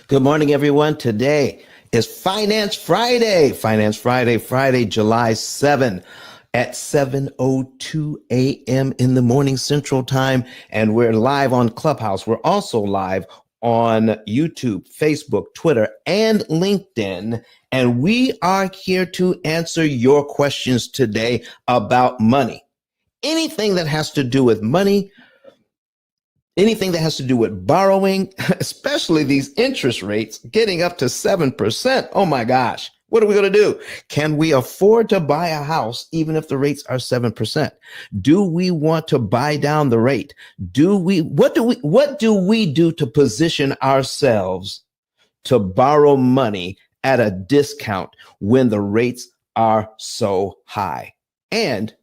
Good morning, everyone. Today is Finance Friday. Friday, July 7 at 7:02 a.m. in the morning Central Time. And we're live on Clubhouse. We're also live on YouTube, Facebook, Twitter, and LinkedIn. And we are here to answer your questions today about money. Anything that has to do with money, anything that has to do with borrowing, especially these interest rates getting up to 7%. Oh my gosh. What are we going to do? Can we afford to buy a house even if the rates are 7%? Do we want to buy down the rate? What do we do to position ourselves to borrow money at a discount when the rates are so high? And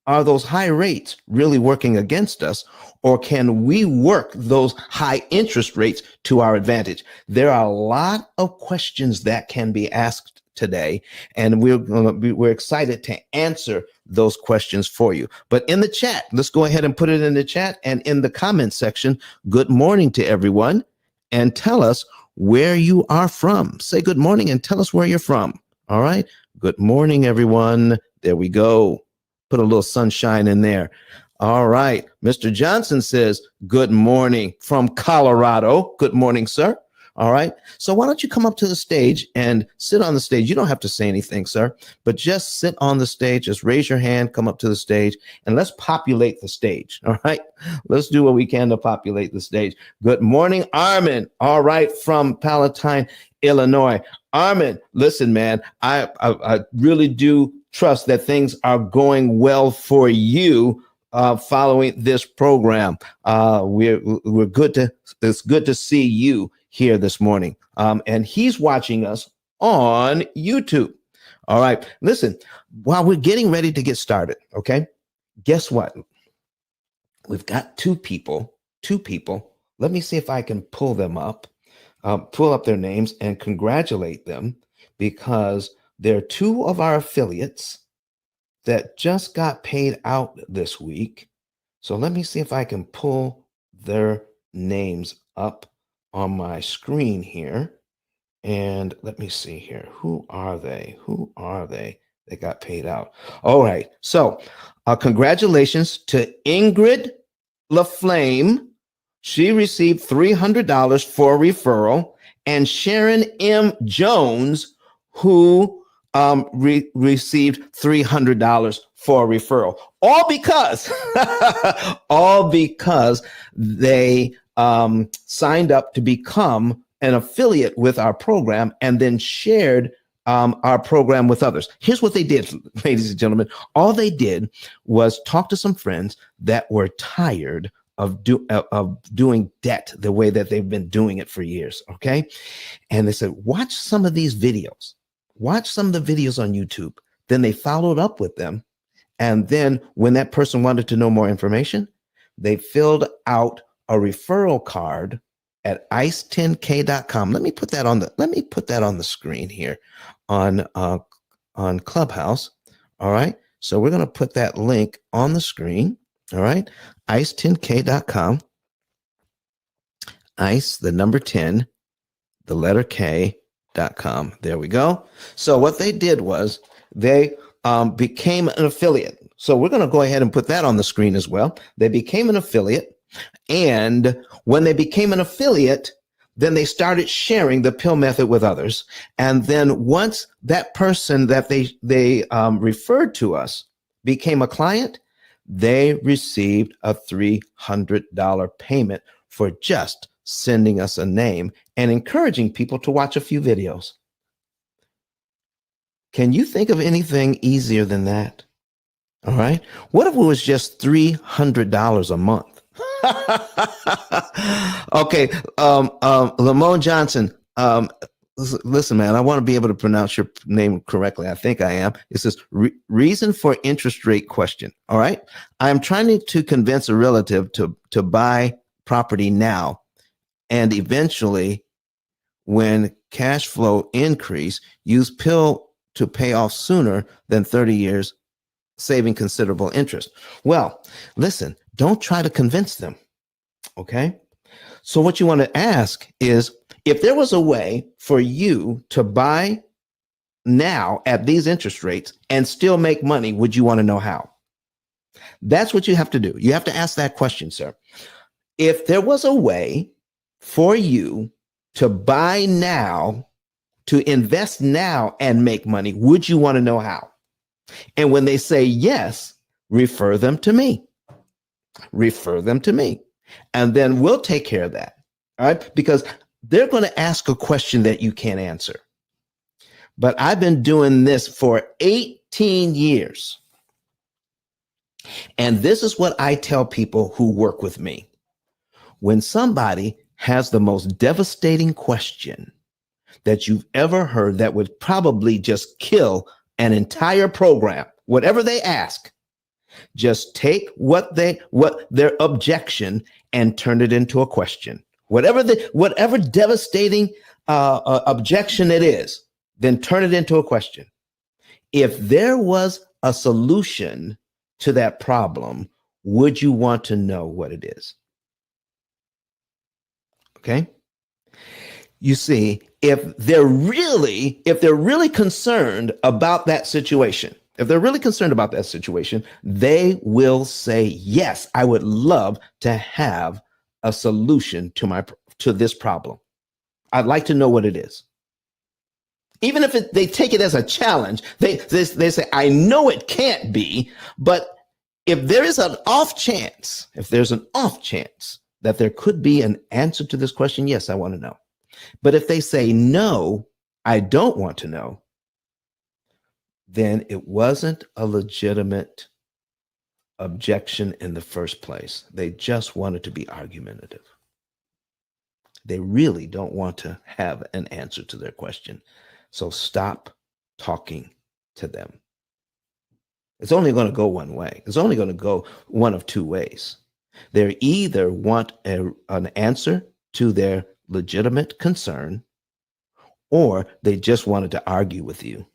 are those high rates really working against us, or can we work those high interest rates to our advantage? There are a lot of questions that can be asked today, and we're excited to answer those questions for you. But in the chat, let's go ahead and put it in the chat and in the comment section. Good morning to everyone, and tell us where you are from. Say good morning and tell us where you're from. All right. Good morning, everyone. There we go. Put a little sunshine in there. All right. Mr. Johnson says, good morning from Colorado. Good morning, sir. All right. So why don't you come up to the stage and sit on the stage? You don't have to say anything, sir, but just sit on the stage. Just raise your hand, come up to the stage, and let's populate the stage. All right. Let's do what we can to populate the stage. Good morning, Armin. All right. From Palatine, Illinois. Armin, listen, man, I really do trust that things are going well for you following this program. We're good to, it's good to see you here this morning. And he's watching us on YouTube. All right. Listen, while we're getting ready to get started, okay, guess what? We've got two people. Let me see if I can pull them up, pull up their names and congratulate them, because they're two of our affiliates that just got paid out this week. So let me see if I can pull their names up on my screen here. And let me see here. Who are they? They got paid out. All right. So congratulations to Ingrid LaFlame. She received $300 for referral. And Sharon M. Jones, who received $300 for a referral, all because they signed up to become an affiliate with our program and then shared our program with others. Here's what they did, ladies and gentlemen. All they did was talk to some friends that were tired of doing debt the way that they've been doing it for years. Okay. And they said, watch some of these videos. Watch some of the videos on YouTube. Then they followed up with them. And then when that person wanted to know more information, they filled out a referral card at ice10k.com. Let me put that on the screen here on Clubhouse. All right. So we're going to put that link on the screen. All right. ice10k.com. Ice, the number 10, the letter K. .com. There we go. So what they did was they became an affiliate. So we're going to go ahead and put that on the screen as well. They became an affiliate. And when they became an affiliate, then they started sharing the P.I.L.L method with others. And then once that person that they referred to us became a client, they received a $300 payment for just sending us a name and encouraging people to watch a few videos. Can you think of anything easier than that? All right. What if it was just $300 a month? Okay. Lamone Johnson. Listen, man, I want to be able to pronounce your name correctly. I think I am. It says reason for interest rate question. All right. I'm trying to convince a relative to buy property now, and eventually, when cash flow increase, use P.I.L.L to pay off sooner than 30 years, saving considerable interest. Well, listen, don't try to convince them. Okay. So what you want to ask is If there was a way for you to buy now at these interest rates and still make money, would you want to know how? That's what you have to do. You have to ask that question, sir. If there was a way for you to buy now, to invest now and make money, would you want to know how? And when they say yes, refer them to me. Refer them to me. And then we'll take care of that. All right. Because they're going to ask a question that you can't answer. But I've been doing this for 18 years. And this is what I tell people who work with me. When somebody has the most devastating question that you've ever heard that would probably just kill an entire program, whatever they ask, just take what their objection and turn it into a question. Whatever devastating objection it is, then turn it into a question. If there was a solution to that problem, would you want to know what it is? Okay. You see, if they're really concerned about that situation, they will say, yes, I would love to have a solution to this problem. I'd like to know what it is. Even if they take it as a challenge, they say, I know it can't be, but if there's an off chance that there could be an answer to this question, yes, I want to know. But if they say, no, I don't want to know, then it wasn't a legitimate objection in the first place. They just wanted to be argumentative. They really don't want to have an answer to their question. So stop talking to them. It's only going to go one way. It's only going to go one of two ways. They either want an answer to their legitimate concern, or they just wanted to argue with you.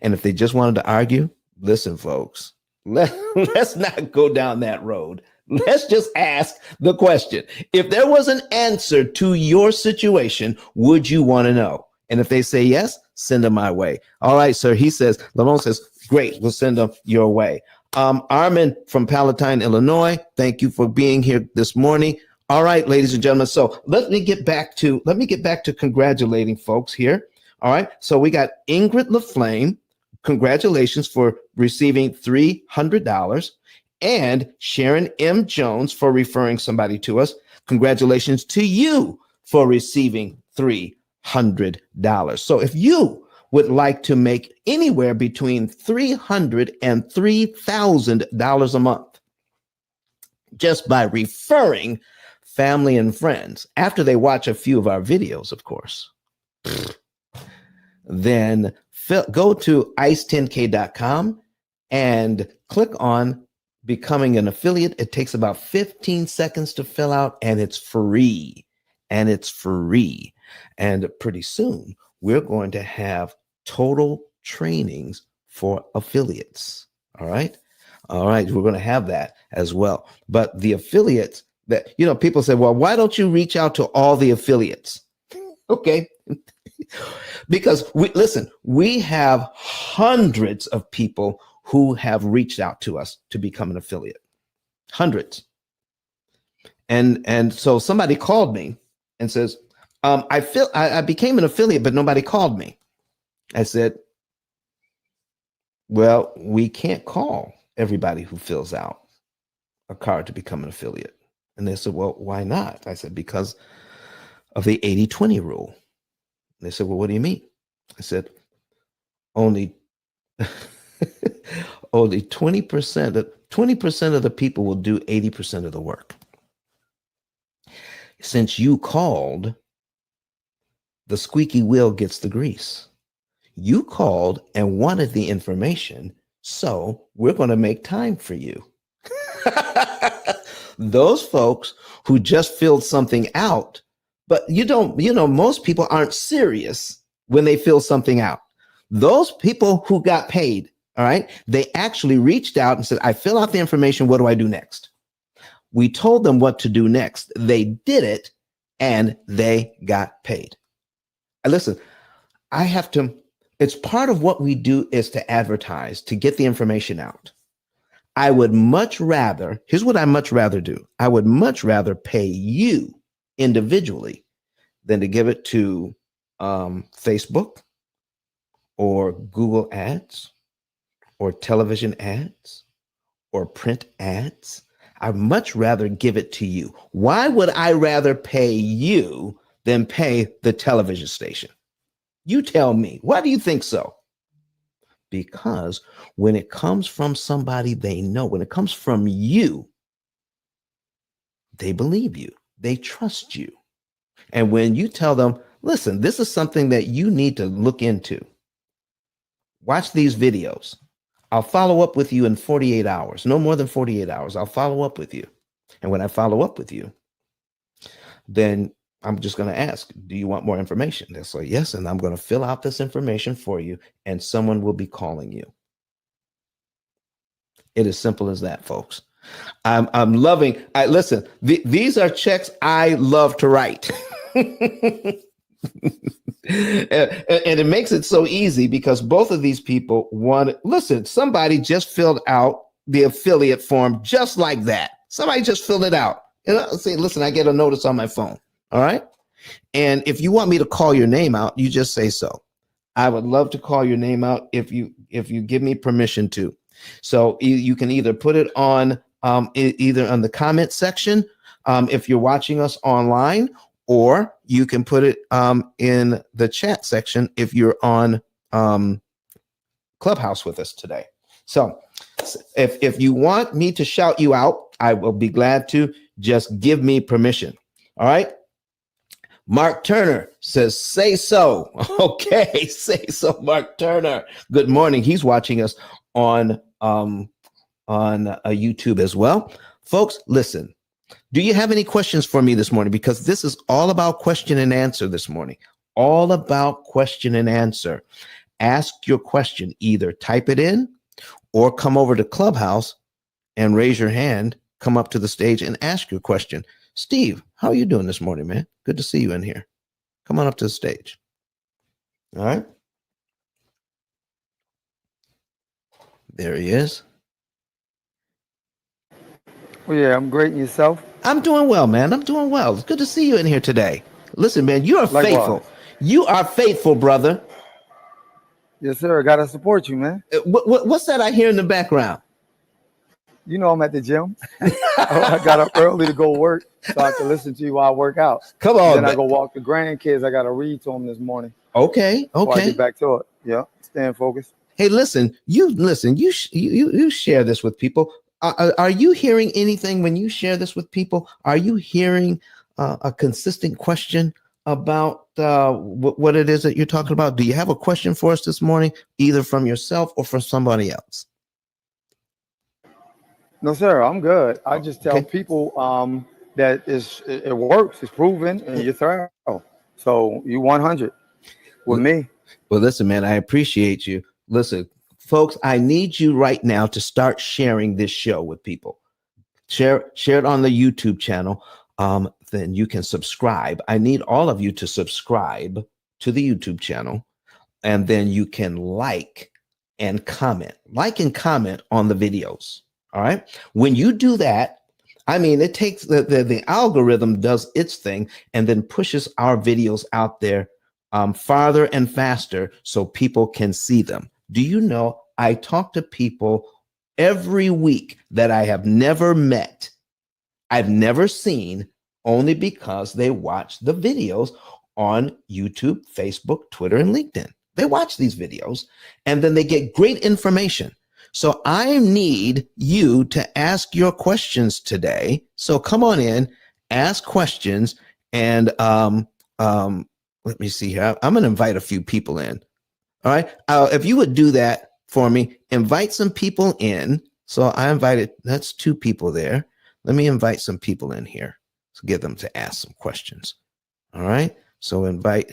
And if they just wanted to argue, listen, folks, let's not go down that road. Let's just ask the question. If there was an answer to your situation, would you want to know? And if they say yes, send them my way. All right, sir. Lamont says, great, we'll send them your way. Armin from Palatine, Illinois, thank you for being here this morning. All right, ladies and gentlemen. So let me get back to congratulating folks here. All right. So we got Ingrid LaFlame. Congratulations for receiving $300. And Sharon M. Jones for referring somebody to us. Congratulations to you for receiving $300. So if you would like to make anywhere between $300 and $3,000 a month just by referring family and friends, after they watch a few of our videos, of course, then go to ice10k.com and click on becoming an affiliate. It takes about 15 seconds to fill out, and it's free. And pretty soon we're going to have total trainings for affiliates. All right. We're going to have that as well. But the affiliates that, people say, well, why don't you reach out to all the affiliates? Okay. Because we have hundreds of people who have reached out to us to become an affiliate. Hundreds. And so somebody called me and says, I became an affiliate, but nobody called me. I said, well, we can't call everybody who fills out a card to become an affiliate. And they said, well, why not? I said, because of the 80-20 rule. And they said, well, what do you mean? I said, only 20% of the people will do 80% of the work. Since you called, the squeaky wheel gets the grease. You called and wanted the information, so we're going to make time for you. Those folks who just filled something out, but most people aren't serious when they fill something out. Those people who got paid, all right, they actually reached out and said, I fill out the information. What do I do next? We told them what to do next. They did it, and they got paid. And listen, I have to, it's part of what we do is to advertise, to get the information out. I would much rather, here's what I much rather do. I would much rather pay you individually than to give it to Facebook or Google ads or television ads or print ads. I'd much rather give it to you. Why would I rather pay you than pay the television station? You tell me. Why do you think so? Because when it comes from somebody they know, when it comes from you, they believe you, they trust you. And when you tell them, listen, this is something that you need to look into, watch these videos. I'll follow up with you in 48 hours, no more than 48 hours. I'll follow up with you. And when I follow up with you, then I'm just going to ask, do you want more information? They'll say yes. And I'm going to fill out this information for you and someone will be calling you. It is simple as that, folks. I'm loving, listen, these are checks I love to write. And it makes it so easy because both of these people listen, somebody just filled out the affiliate form just like that. Somebody just filled it out. And I'll say, listen, I get a notice on my phone. All right. And if you want me to call your name out, you just say so. I would love to call your name out if you give me permission to. So you can either put it on either on the comment section if you're watching us online, or you can put it in the chat section if you're on Clubhouse with us today. So if you want me to shout you out, I will be glad to. Just give me permission. All right. Mark Turner says, say so. Okay, say so, Mark Turner. Good morning. He's watching us on YouTube as well. Folks, listen. Do you have any questions for me this morning? Because this is all about question and answer this morning. All about question and answer. Ask your question. Either type it in or come over to Clubhouse and raise your hand, come up to the stage and ask your question. Steve, how are you doing this morning, man? Good to see you in here. Come on up to the stage. All right. There he is. Well, yeah, I'm great. And yourself? I'm doing well, man. I'm doing well. It's good to see you in here today. Listen, man, you are faithful. You are faithful, brother. Yes, sir. I got to support you, man. What's that I hear in the background? You know I'm at the gym. I got up early to go work so I can listen to you while I work out. Come on. Then I go walk the grandkids. I got to read to them this morning. Okay. Before I get back to it. Yeah. Staying focused. Hey, listen. You share this with people. Are you hearing anything when you share this with people? Are you hearing a consistent question about what it is that you're talking about? Do you have a question for us this morning, either from yourself or from somebody else? No, sir. I'm good. I just tell people that it works. It's proven, and you're thorough. So you 100 with me. Well, listen, man, I appreciate you. Listen, folks, I need you right now to start sharing this show with people. Share it on the YouTube channel. Then you can subscribe. I need all of you to subscribe to the YouTube channel, and then you can like and comment on the videos. All right. When you do that, I mean, it takes the algorithm does its thing and then pushes our videos out there farther and faster so people can see them. Do you know, I talk to people every week that I have never met, I've never seen, only because they watch the videos on YouTube, Facebook, Twitter, and LinkedIn. They watch these videos and then they get great information. So I need you to ask your questions today. So come on in, ask questions, and let me see here. I'm going to invite a few people in. All right. If you would do that for me, invite some people in. So I invited, that's 2 people there. Let me invite some people in here to get them to ask some questions. All right. So invite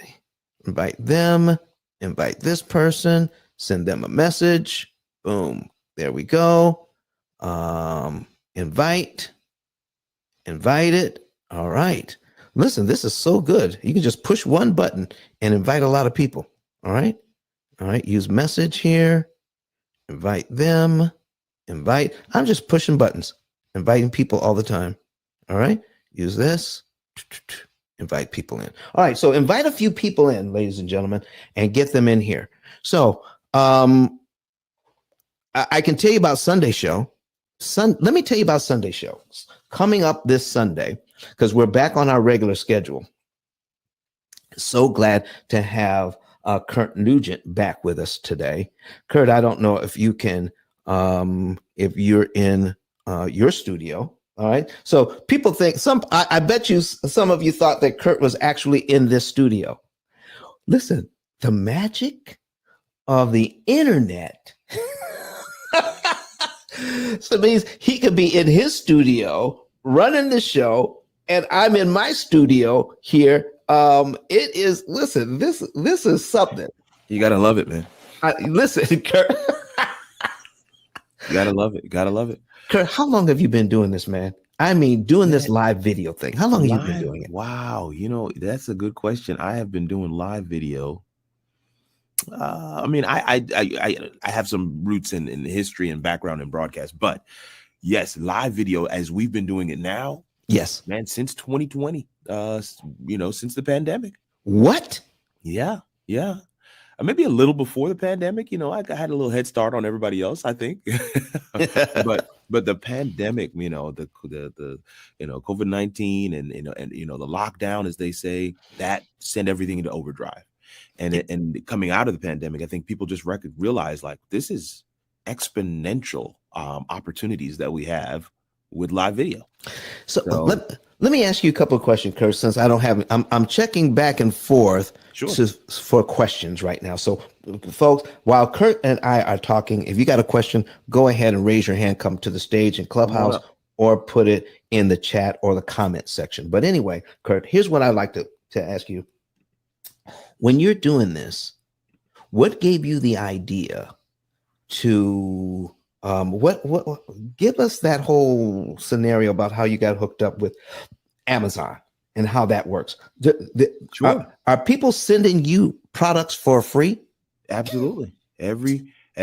them, invite this person, send them a message. Boom. There we go. Invite it. All right. Listen, this is so good. You can just push one button and invite a lot of people. All right. All right. Use message here. Invite them. Invite. I'm just pushing buttons, inviting people all the time. All right. Use this. Invite people in. All right. So invite a few people in, ladies and gentlemen, and get them in here. So I can tell you about Sunday show. Let me tell you about Sunday show coming up this Sunday, because we're back on our regular schedule. So glad to have Kurt Nugent back with us today. Kurt, I don't know if you can, if you're in your studio. All right. So people think I bet you some of you thought that Kurt was actually in this studio. Listen, the magic of the internet. So it means he could be in his studio running the show, and I'm in my studio here. It is, listen, this is something. You gotta love it, man. Listen, Kurt. You gotta love it. You gotta love it. Kurt, how long have you been doing this, man? I mean, doing this live video thing. How long have you been doing it? Wow, that's a good question. I have been doing live video. I mean, I have some roots in history and background in broadcast, but yes, live video as we've been doing it now. Yes, man, since 2020. Since the pandemic. What? Yeah. Maybe a little before the pandemic. I had a little head start on everybody else, I think. but the pandemic, the COVID-19 and the lockdown, as they say, that sent everything into overdrive. And coming out of the pandemic, I think people just realize like this is exponential opportunities that we have with live video. So let me ask you a couple of questions, Kurt, since I don't have, I'm checking back and forth for questions right now. So folks, while Kurt and I are talking, if you got a question, go ahead and raise your hand, come to the stage in Clubhouse, or put it in the chat or the comment section. But anyway, Kurt, here's what I'd like to ask you. When you're doing this, what gave you the idea to give us that whole scenario about how you got hooked up with Amazon and how that works? Are people sending you products for free? Absolutely. At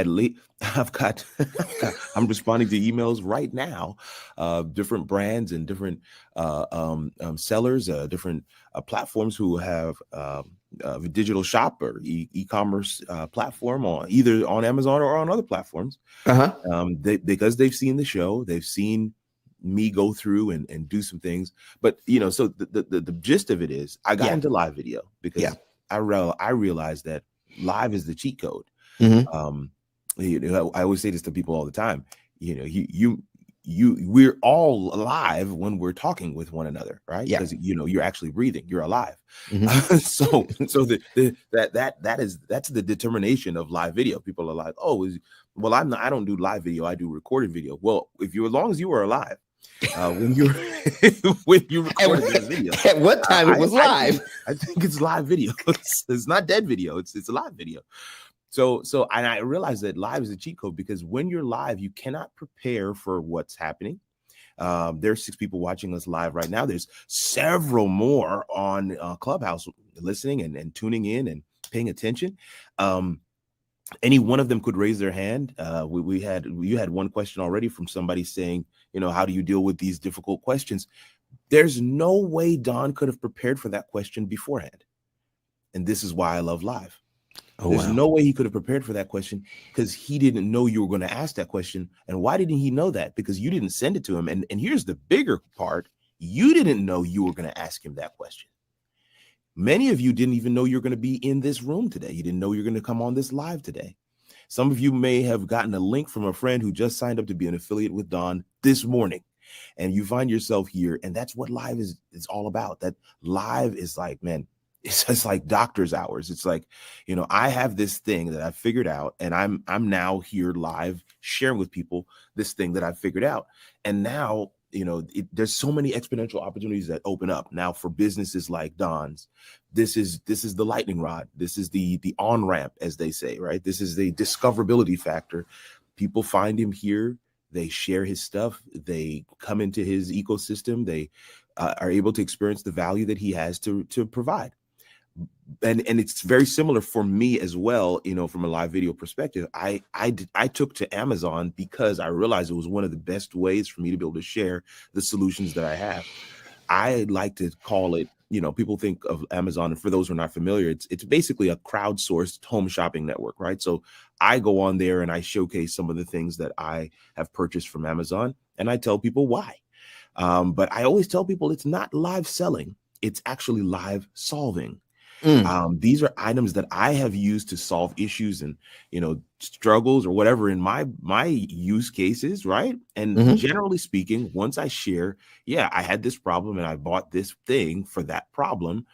least I'm responding to emails right now, different brands and different sellers, different platforms who have a digital shop or e-commerce platform either on Amazon or on other platforms. Because they've seen the show, they've seen me go through and do some things. But so the gist of it is I got into live video because I realized that live is the cheat code. I always say this to people all the time. We're all alive when we're talking with one another, right? Because you're actually breathing, you're alive. That's the determination of live video. People are like, I don't do live video, I do recorded video. Well, as long as you are alive, when you recorded that video, at what time it was live? I think it's live video. It's not dead video. It's a live video. So and I realized that live is a cheat code because when you're live, you cannot prepare for what's happening. There's 6 people watching us live right now. There's several more on Clubhouse listening and tuning in and paying attention. Any one of them could raise their hand. You had one question already from somebody saying, how do you deal with these difficult questions? There's no way Don could have prepared for that question beforehand. And this is why I love live. There's no way he could have prepared for that question because he didn't know you were going to ask that question. And why didn't he know that? Because you didn't send it to him. And here's the bigger part. You didn't know you were going to ask him that question. Many of you didn't even know you're going to be in this room today. You didn't know you're going to come on this live today. Some of you may have gotten a link from a friend who just signed up to be an affiliate with Don this morning. And you find yourself here. And that's what live is all about. That live is like, man, it's just like doctor's hours. It's like, I have this thing that I figured out and I'm now here live sharing with people this thing that I figured out. And now, there's so many exponential opportunities that open up now for businesses like Don's. This is the lightning rod. This is the on-ramp, as they say, right? This is the discoverability factor. People find him here. They share his stuff. They come into his ecosystem. They are able to experience the value that he has to provide. And it's very similar for me as well. You know, from a live video perspective, I took to Amazon because I realized it was one of the best ways for me to be able to share the solutions that I have. I like to call it, you know, people think of Amazon, and for those who are not familiar, it's basically a crowdsourced home shopping network, right? So I go on there and I showcase some of the things that I have purchased from Amazon, and I tell people why. But I always tell people it's not live selling, it's actually live solving. These are items that I have used to solve issues and, you know, struggles or whatever in my use cases, right? And generally speaking, once I share, yeah, I had this problem and I bought this thing for that problem,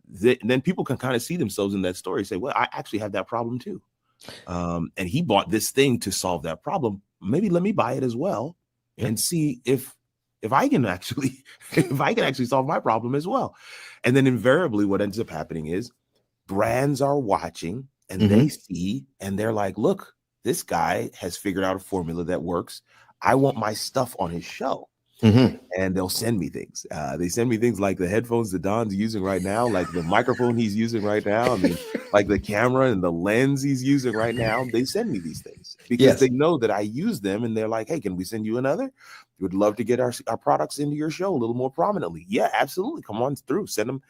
then people can kind of see themselves in that story, say, well, I actually have that problem too. And he bought this thing to solve that problem. Maybe let me buy it as well and see if I can actually solve my problem as well. And then invariably what ends up happening is brands are watching and they see and they're like, look, this guy has figured out a formula that works. I want my stuff on his show. And they'll send me things. They send me things like the headphones that Don's using right now, like the microphone he's using right now. I mean, like the camera and the lens he's using right now. They send me these things because they know that I use them, and they're like, hey, can we send you another? We would love to get our products into your show a little more prominently. Yeah, absolutely. Come on through. Send them.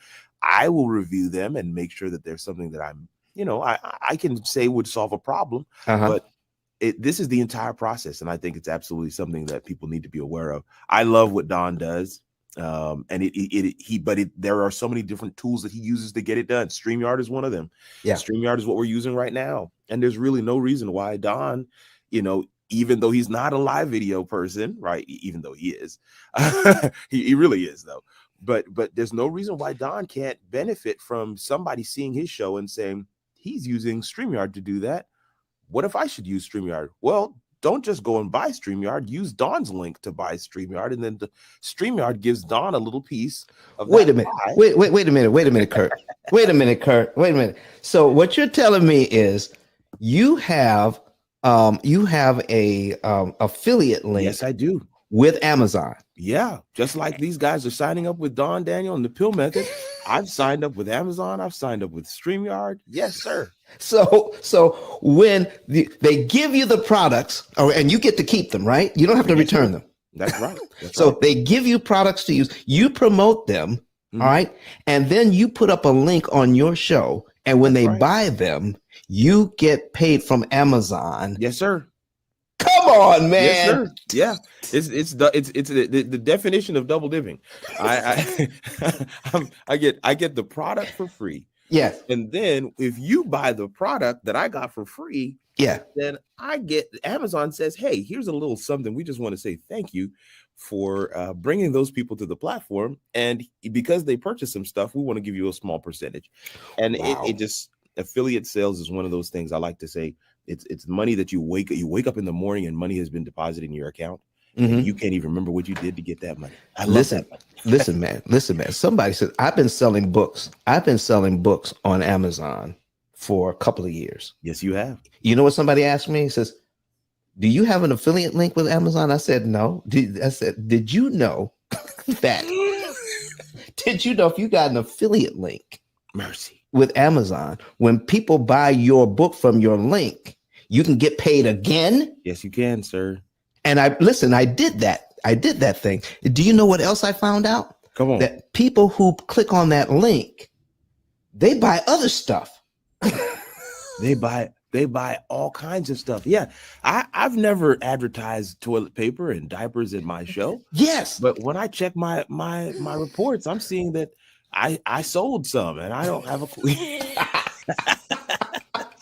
I will review them and make sure that there's something that I'm, you know, I can say would solve a problem, but this is the entire process. And I think it's absolutely something that people need to be aware of. I love what Don does. And there are so many different tools that he uses to get it done. StreamYard is one of them. Yeah. StreamYard is what we're using right now. And there's really no reason why Don, you know, even though he's not a live video person, right? Even though he is, he really is though. But there's no reason why Don can't benefit from somebody seeing his show and saying he's using StreamYard to do that. What if I should use StreamYard? Well, don't just go and buy StreamYard. Use Don's link to buy StreamYard, and then the StreamYard gives Don a little piece of Wait a minute, Kurt. Wait a minute. So what you're telling me is you have a affiliate link. Yes, I do. With Amazon. Yeah, just like these guys are signing up with Don Daniel and the P.I.L.L method. I've signed up with Amazon. I've signed up with StreamYard. Yes, sir. So when they give you the products, and you get to keep them, right? You don't have to return them. That's right. They give you products to use. You promote them, all right? And then you put up a link on your show. And when they buy them, you get paid from Amazon. Yes, sir. Come on, man. Yes, sir. Yeah, it's the definition of double dipping. I get the product for free. Yes. And then if you buy the product that I got for free, then I get, Amazon says, hey, here's a little something. We just want to say thank you for bringing those people to the platform. And because they purchased some stuff, we want to give you a small percentage. And it just, affiliate sales is one of those things I like to say. It's money that you wake up in the morning and money has been deposited in your account. And you can't even remember what you did to get that money. Listen, man. Somebody said, I've been selling books on Amazon for a couple of years. Yes, you have. You know what somebody asked me? He says, do you have an affiliate link with Amazon? I said, no. I said, did you know that? Did you know if you got an affiliate link with Amazon, when people buy your book from your link, you can get paid again? Yes, you can, sir. And I did that. I did that thing. Do you know what else I found out? Come on. That people who click on that link, they buy other stuff. They buy all kinds of stuff. Yeah. I've never advertised toilet paper and diapers in my show. Yes. But when I check my reports, I'm seeing that I sold some and I don't have a clue.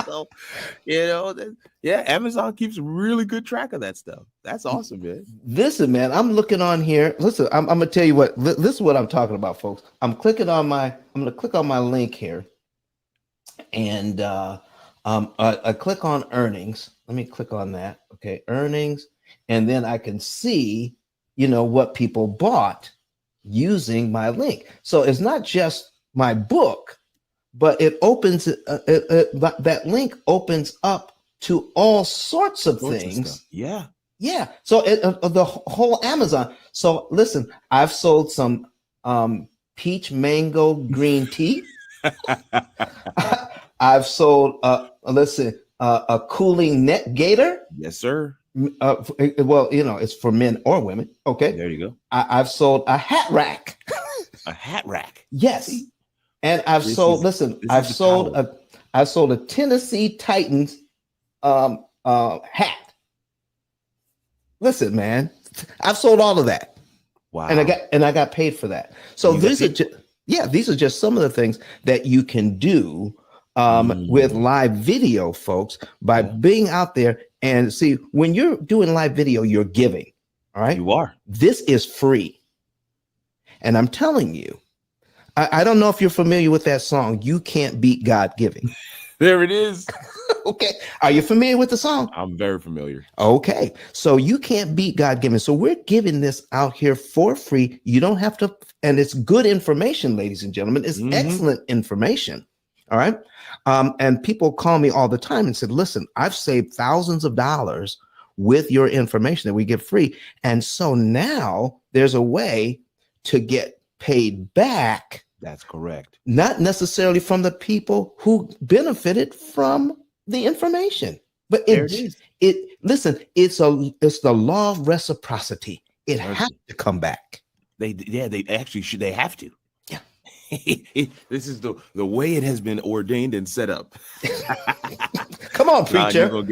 So, you know, Amazon keeps really good track of that stuff. That's awesome, man. Listen, man, I'm looking on here. Listen, I'm gonna tell you what. This is what I'm talking about, folks. I'm gonna click on my link here, and I click on earnings. Let me click on that. Okay, earnings, and then I can see, you know, what people bought using my link. So it's not just my book, but it opens that link opens up to all sorts of things. Yeah. Yeah. So the whole Amazon. So listen, I've sold some peach mango green tea. I've sold a cooling neck gaiter. Yes, sir. Well, it's for men or women. Okay. There you go. I've sold a hat rack. A hat rack. Yes. See, And I've this sold. is Listen, this is the power. I've sold a Tennessee Titans hat. Listen, man, I've sold all of that. Wow. And I got paid for that. So You got these are paid these are just some of the things that you can do with live video, folks, by being out there. And see, when you're doing live video, you're giving. All right. You are. This is free. And I'm telling you, I don't know if you're familiar with that song, You Can't Beat God Giving. There it is. Okay. Are you familiar with the song? I'm very familiar. Okay. So you can't beat God given. So we're giving this out here for free. You don't have to, and it's good information, ladies and gentlemen. It's excellent information. All right. And people call me all the time and said, listen, I've saved thousands of dollars with your information that we give free. And so now there's a way to get paid back. That's correct. Not necessarily from the people who benefited from the information, but listen, it's the law of reciprocity. It has to come back. They actually should. They have to. Yeah. This is the way it has been ordained and set up. Come on, preacher. You're gonna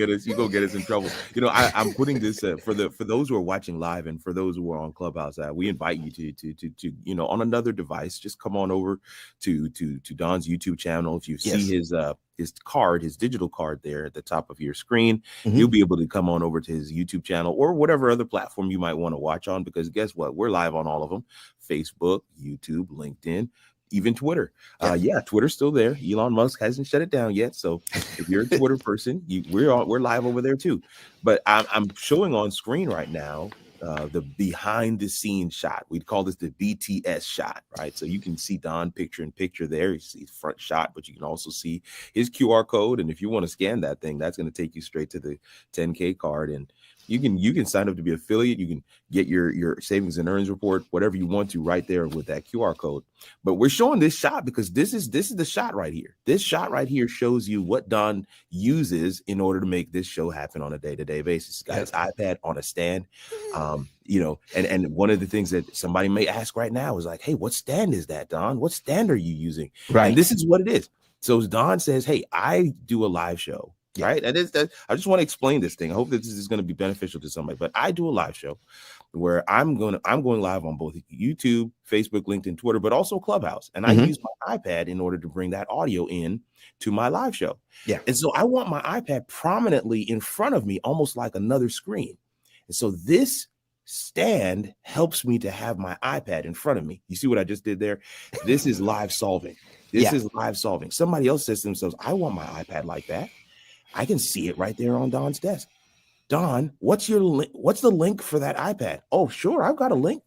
get us in trouble. I'm putting this for those who are watching live and for those who are on Clubhouse. We invite you to on another device. Just come on over to Don's YouTube channel. If you see his card, his digital card there at the top of your screen, you'll be able to come on over to his YouTube channel or whatever other platform you might want to watch on. Because guess what? We're live on all of them: Facebook, YouTube, LinkedIn, even Twitter. Twitter's still there. Elon Musk hasn't shut it down yet. So if you're a Twitter person, we're live over there too. But I'm showing on screen right now the behind the scenes shot. We'd call this the BTS shot, right? So you can see Don picture in picture there. You see front shot, but you can also see his QR code. And if you want to scan that thing, that's going to take you straight to the 10K card. And you can sign up to be affiliate. You can get your savings and earnings report, whatever you want to, right there with that QR code. But we're showing this shot because this is the shot right here. This shot right here shows you what Don uses in order to make this show happen on a day-to-day basis. He's got his iPad on a stand. And one of the things that somebody may ask right now is like, hey, what stand is that, Don? What stand are you using? Right. And this is what it is. So Don says, hey, I do a live show. Right. And I just want to explain this thing. I hope that this is going to be beneficial to somebody. But I do a live show where I'm going live on both YouTube, Facebook, LinkedIn, Twitter, but also Clubhouse. And I use my iPad in order to bring that audio in to my live show. Yeah. And so I want my iPad prominently in front of me, almost like another screen. And so this stand helps me to have my iPad in front of me. You see what I just did there? This is live solving. This is live solving. Somebody else says to themselves, I want my iPad like that. I can see it right there on Don's desk. Don, what's the link for that iPad? Oh, sure. I've got a link.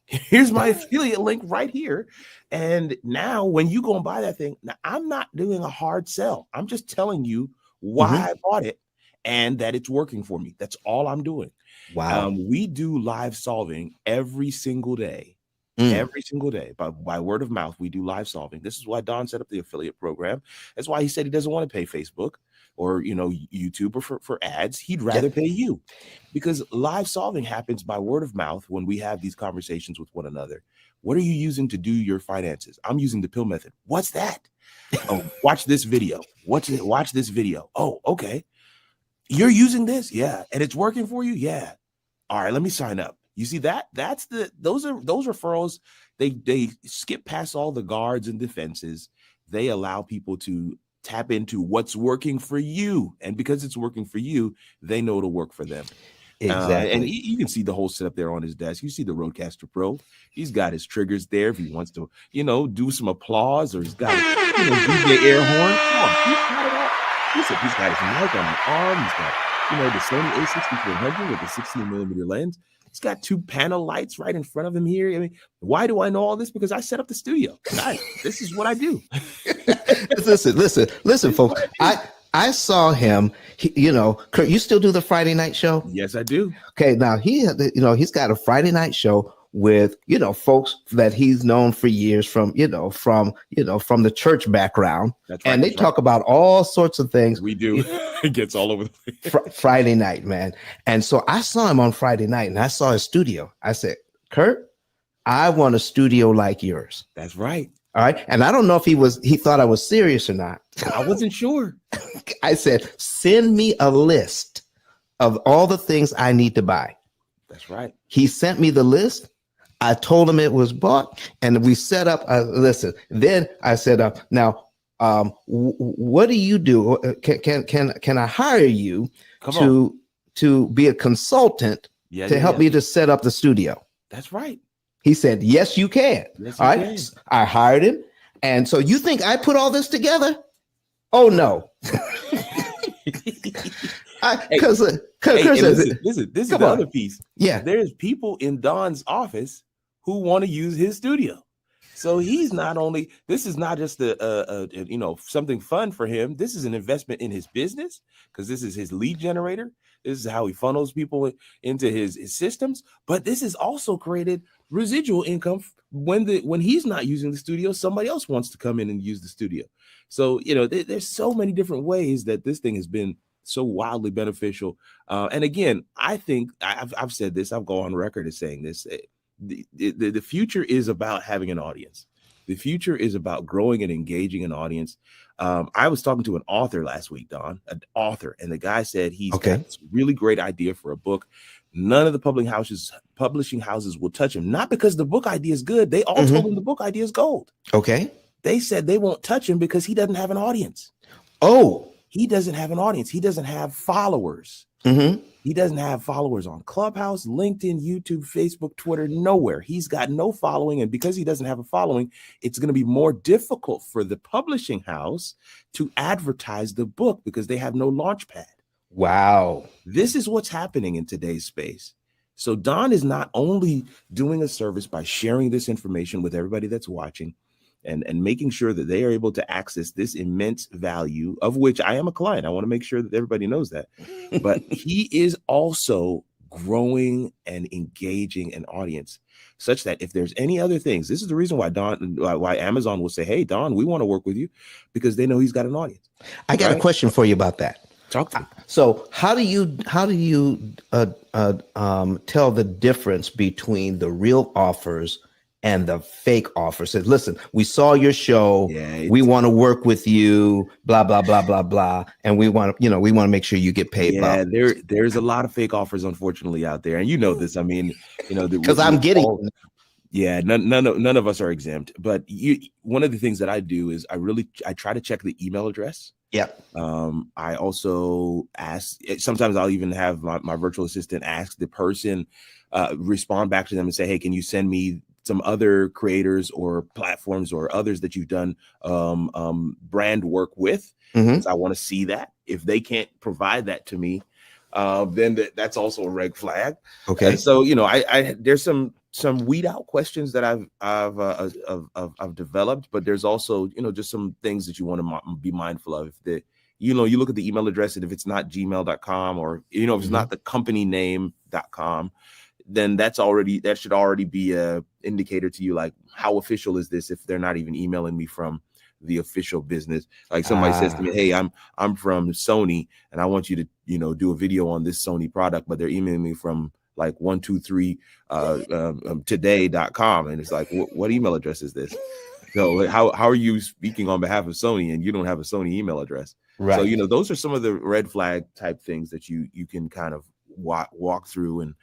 Here's my affiliate link right here. And now when you go and buy that thing, now I'm not doing a hard sell. I'm just telling you why I bought it and that it's working for me. That's all I'm doing. Wow. We do live solving every single day. Every single day by word of mouth. We do live solving. This is why Don set up the affiliate program. That's why he said he doesn't want to pay Facebook or YouTube or for ads. He'd rather pay you, because live solving happens by word of mouth when we have these conversations with one another. What are you using to do your finances? I'm using the P.I.L.L method. What's that? Oh, watch this video. Watch this video. Oh, okay. You're using this? Yeah. And it's working for you? Yeah. All right, let me sign up. You see that? Those referrals. They skip past all the guards and defenses. They allow people to tap into what's working for you, and because it's working for you, they know it'll work for them. Exactly. And you can see the whole setup there on his desk. You see the Rodecaster Pro. He's got his triggers there if he wants to, do some applause, or he's got DJ air horn. Come on, he's got it all. Listen, he's got his mic on the arm. He's got the Sony A6400 with the 16mm lens. He's got 2 panel lights right in front of him here. I mean, why do I know all this? Because I set up the studio. This is what I do. Listen, folks. I saw him. Kurt, you still do the Friday night show? Yes, I do. Okay, now he's got a Friday night show with folks that he's known for years from from the church background, That's right. and they That's right. talk about all sorts of things. We do. It gets all over the place. Friday night, man. And so I saw him on Friday night, and I saw his studio. I said, Kurt, I want a studio like yours. That's right. All right. And I don't know if he thought I was serious or not. I wasn't sure. I said, send me a list of all the things I need to buy. That's right. He sent me the list. I told him it was bought, and we set up. Listen. Then I said, "Now, what do you do? Can I hire you to be a consultant to help me to set up the studio?" That's right. He said, "Yes, you can." Yes, all right. Can. I hired him, and so you think I put all this together? Oh no. This is the other piece. Yeah, there's people in Don's office who want to use his studio. So he's not only, this is not just something fun for him. This is an investment in his business, because this is his lead generator. This is how he funnels people into his systems. But this has also created residual income when he's not using the studio. Somebody else wants to come in and use the studio. So there's so many different ways that this thing has been so wildly beneficial. And again, I think I've said this. I'll go on record as saying this. The future is about having an audience. The future is about growing and engaging an audience. I was talking to an author last week, Don, an author, and the guy said he's got this really great idea for a book. None of the publishing houses will touch him, not because the book idea is good. They all told him the book idea is gold. Okay. They said they won't touch him because he doesn't have an audience. Oh, he doesn't have an audience. He doesn't have followers. He doesn't have followers on Clubhouse, LinkedIn, YouTube, Facebook, Twitter, nowhere. He's got no following. And because he doesn't have a following, it's going to be more difficult for the publishing house to advertise the book because they have no launch pad. Wow. This is what's happening in today's space. So Don is not only doing a service by sharing this information with everybody that's watching, and making sure that they are able to access this immense value, of which I am a client. I want to make sure that everybody knows that. But he is also growing and engaging an audience such that if there's any other things, this is the reason why Amazon will say, "Hey, Don, we want to work with you," because they know he's got an audience. I got a question for you about that. Talk to me. So how do you tell the difference between the real offers and the fake offer? Says, "Listen, we saw your show. We want to work with you, blah, blah, blah, blah, blah. And we want to make sure you get paid." Yeah, there's a lot of fake offers, unfortunately, out there. And this. I mean, because I'm getting none of us are exempt. But one of the things that I do is I try to check the email address. Yep. I also ask, sometimes I'll even have my virtual assistant ask the person, respond back to them and say, "Hey, can you send me some other creators or platforms or others that you've done brand work with?" Because I want to see that. If they can't provide that to me, then that's also a red flag. Okay. And so I there's some weed out questions that I've developed, but there's also just some things that you want to be mindful of. If you look at the email address, and if it's not gmail.com or if it's not the company name.com, then that should already be a indicator to you, like, how official is this if they're not even emailing me from the official business. Like somebody says to me, "Hey, I'm from Sony and I want you to do a video on this Sony product," but they're emailing me from like 123 today.com, and it's like, what email address is this? So how are you speaking on behalf of Sony and you don't have a Sony email address? Right. So those are some of the red flag type things that you can kind of walk through. And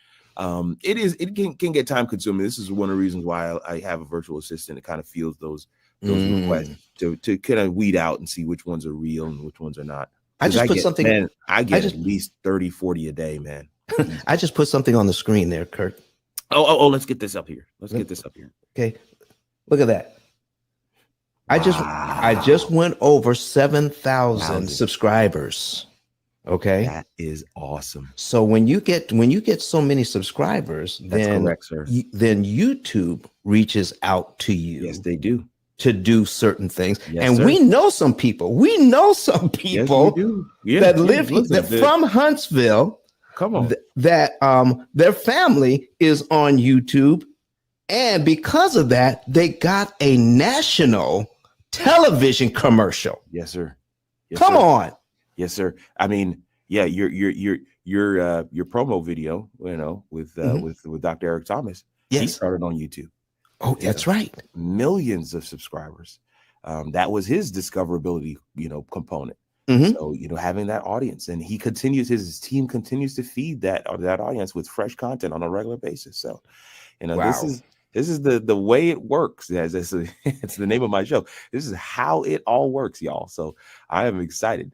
it can get time consuming. This is one of the reasons why I have a virtual assistant that kind of fields those requests to kind of weed out and see which ones are real and which ones are not. I get at least 30, 40 a day, man. I just put something on the screen there, Kurt. Oh, let's get this up here. Okay. Look at that. I just went over 7,000 subscribers. Okay. That is awesome. So when you get so many subscribers, that's correct, sir. Then YouTube reaches out to you. Yes, they do. to do certain things. Yes, and sir. we know some people. We know some Yes, we people do. Yeah, that yeah, live listen, that from Huntsville. come on. That their family is on YouTube, and because of that, they got a national television commercial. Yes, sir. Yes, Come sir. on. Yes, sir. I mean, yeah, your promo video, you know, with Dr. Eric Thomas, he Yes. started on YouTube. Oh, that's right. Millions of subscribers. That was his discoverability, you know, component. Mhm. So, you know, having that audience, and he continues, his team continues to feed that audience with fresh content on a regular basis. So, you know, Wow. this is the way it works. As it's the name of my show. This is how it all works, y'all. So I am excited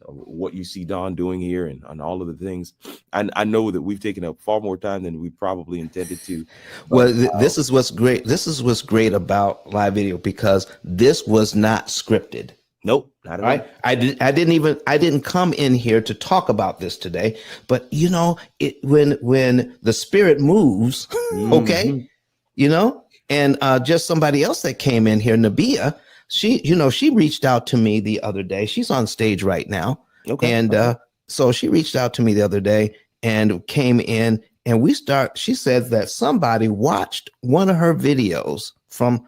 what you see Don doing here and all of the things. I know that we've taken up far more time than we probably intended to. Well, this is what's great. This is what's great about live video, because this was not scripted. Nope, not at all. Right? I didn't come in here to talk about this today, but you know, when the spirit moves, okay, you know, and just somebody else that came in here, Nabia, she reached out to me the other day. She's on stage right now. Okay. And so she reached out to me the other day and came in, and she said that somebody watched one of her videos from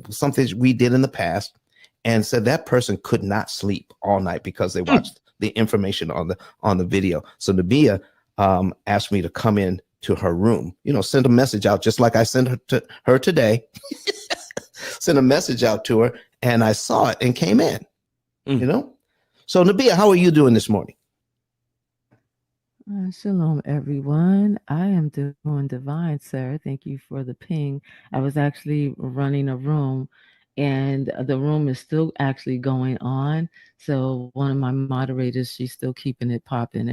something we did in the past, and said that person could not sleep all night because they watched the information on the video. So Nabia asked me to come in to her room, you know, send a message out, just like I sent her today. Sent a message out to her, and I saw it and came in. You know. So Nabia, how are you doing this morning? Shalom, everyone. I am doing divine, sir. Thank you for the ping. I was actually running a room, and the room is still actually going on. So one of my moderators, she's still keeping it popping.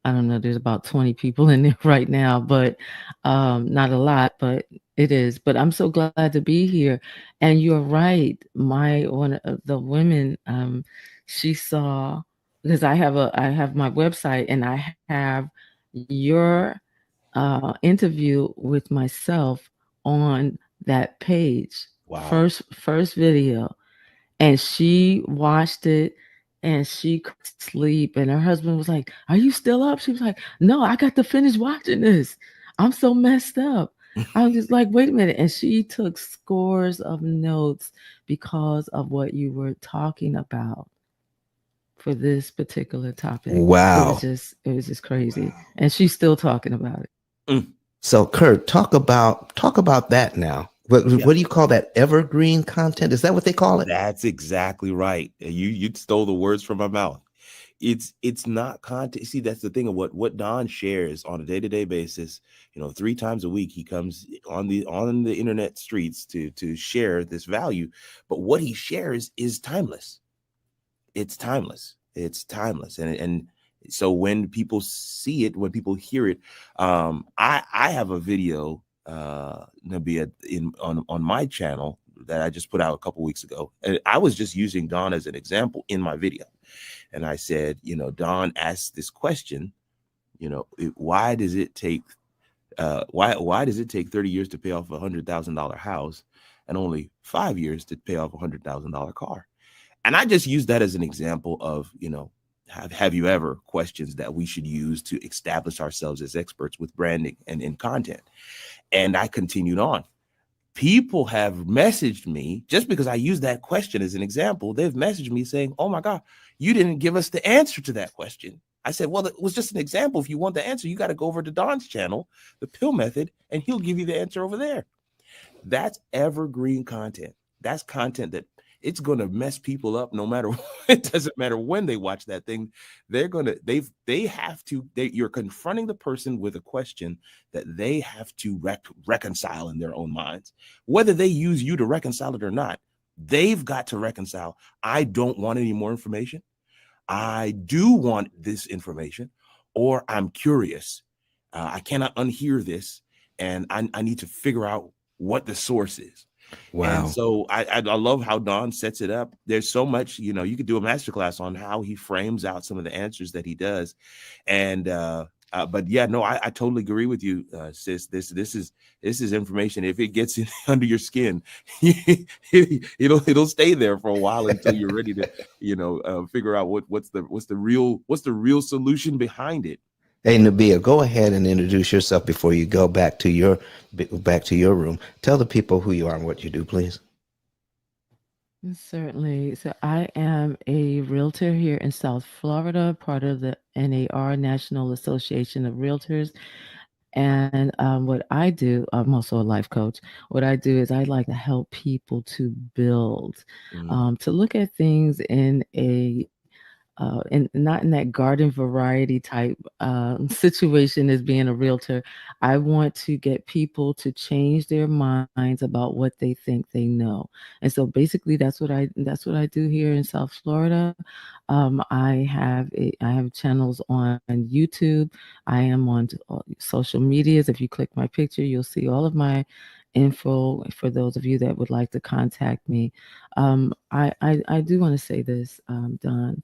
I don't know, there's about 20 people in there right now, but not a lot, but it is. But I'm so glad to be here. And you're right. One of the women, she saw, because I have my website, and I have your interview with myself on that page. Wow. First video. And she watched it, and she couldn't sleep. And her husband was like, "Are you still up?" She was like, "No, I got to finish watching this. I'm so messed up." I was just like, "Wait a minute." And she took scores of notes because of what you were talking about for this particular topic. Wow. It was just crazy. Wow. And she's still talking about it. So Kurt, talk about that now. What do you call that? Evergreen content? Is that what they call it? That's exactly right. You stole the words from my mouth. It's not content. See, that's the thing of what Don shares on a day-to-day basis. You know, 3 times a week he comes on the internet streets to share this value. But what he shares is timeless. It's timeless. It's timeless. And so when people see it, when people hear it, I have a video, Nabia, on my channel that I just put out a couple weeks ago. And I was just using Don as an example in my video. And I said, you know, Don asked this question, you know, why does it take 30 years to pay off a $100,000 house and only 5 years to pay off a $100,000 car? And I just used that as an example of, you know, have you ever questions that we should use to establish ourselves as experts with branding and in content. And I continued on. People have messaged me just because I used that question as an example. They've messaged me saying, "Oh my God, you didn't give us the answer to that question." I said, "Well, it was just an example. If you want the answer, you got to go over to Don's channel, the P.I.L.L method, and he'll give you the answer over there." That's evergreen content. That's content that it's going to mess people up no matter what. It doesn't matter when they watch that thing. You're confronting the person with a question that they have to reconcile in their own minds. Whether they use you to reconcile it or not, they've got to reconcile. I don't want any more information. I do want this information, or I'm curious. I cannot unhear this, and I need to figure out what the source is. Wow. And so I love how Don sets it up. There's so much, you know, you could do a masterclass on how he frames out some of the answers that he does. And But yeah, no, I totally agree with you, sis. This is information. If it gets in under your skin, it'll stay there for a while until you're ready to, figure out what's the real solution behind it. Hey, Nabia, go ahead and introduce yourself before you go back to your room. Tell the people who you are and what you do, please. Certainly. So I am a realtor here in South Florida, part of the NAR, National Association of Realtors. And what I do, I'm also a life coach. What I do is I like to help people to build, to look at things in a and not in that garden variety type situation as being a realtor. I want to get people to change their minds about what they think they know, and so basically that's what I do here in South Florida. I have channels on YouTube. I am on social medias. If you click my picture, you'll see all of my info for those of you that would like to contact me. I do want to say this, Don.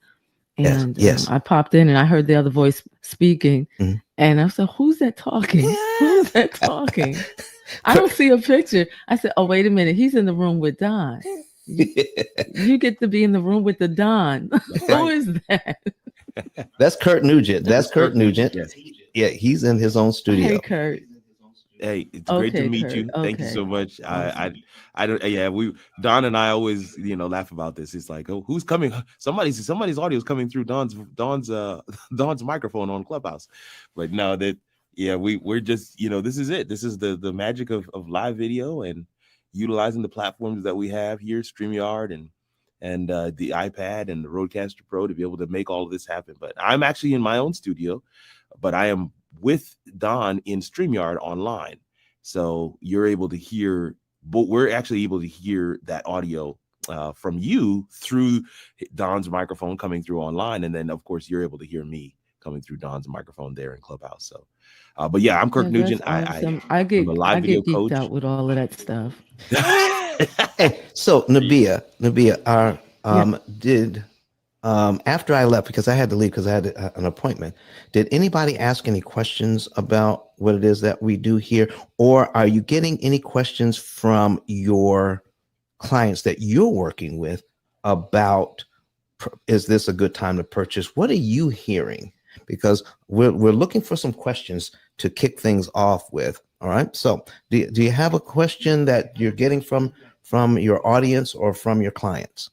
Yes. And Yes. I popped in and I heard the other voice speaking. Mhm. And I said, who's that talking? Who's that talking? I don't see a picture. I said, oh, wait a minute. He's in the room with Don. You get to be in the room with the Don. Who is that? That's Kurt Nugent. That's Kurt Nugent. Yes. Yeah, he's in his own studio. Hey, Kurt. Hey, it's great to meet Kurt. you. Thank you so much. Awesome. I don't. Yeah, Don and I always, laugh about this. It's like, oh, who's coming? Somebody's audio is coming through Don's Don's microphone on Clubhouse. But no, we're just, this is it. This is the magic of live video and utilizing the platforms that we have here, StreamYard and the iPad and the Rodecaster Pro to be able to make all of this happen. But I'm actually in my own studio, but I am with Don in StreamYard online. So you're able to hear, but we're actually able to hear that audio from you through Don's microphone coming through online. And then, of course, you're able to hear me coming through Don's microphone there in Clubhouse. So, but yeah, I'm Kirk Nugent. Awesome. I get geeked coach. out with all of that stuff. Hey, so Nabia, did after I left, because I had to leave because I had an appointment, did anybody ask any questions about what it is that we do here? Or are you getting any questions from your clients that you're working with about, is this a good time to purchase? What are you hearing? Because we're looking for some questions to kick things off with. All right. So do you have a question that you're getting from your audience or from your clients?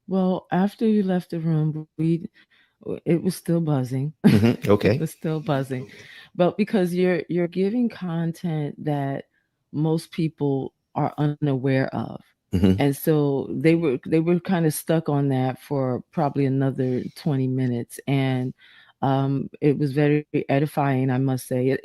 Well, after you left the room, it was still buzzing. Mm-hmm. Okay. It was still buzzing. But because you're giving content that most people are unaware of. Mm-hmm. And so they were kind of stuck on that for probably another 20 minutes. And it was very edifying, I must say.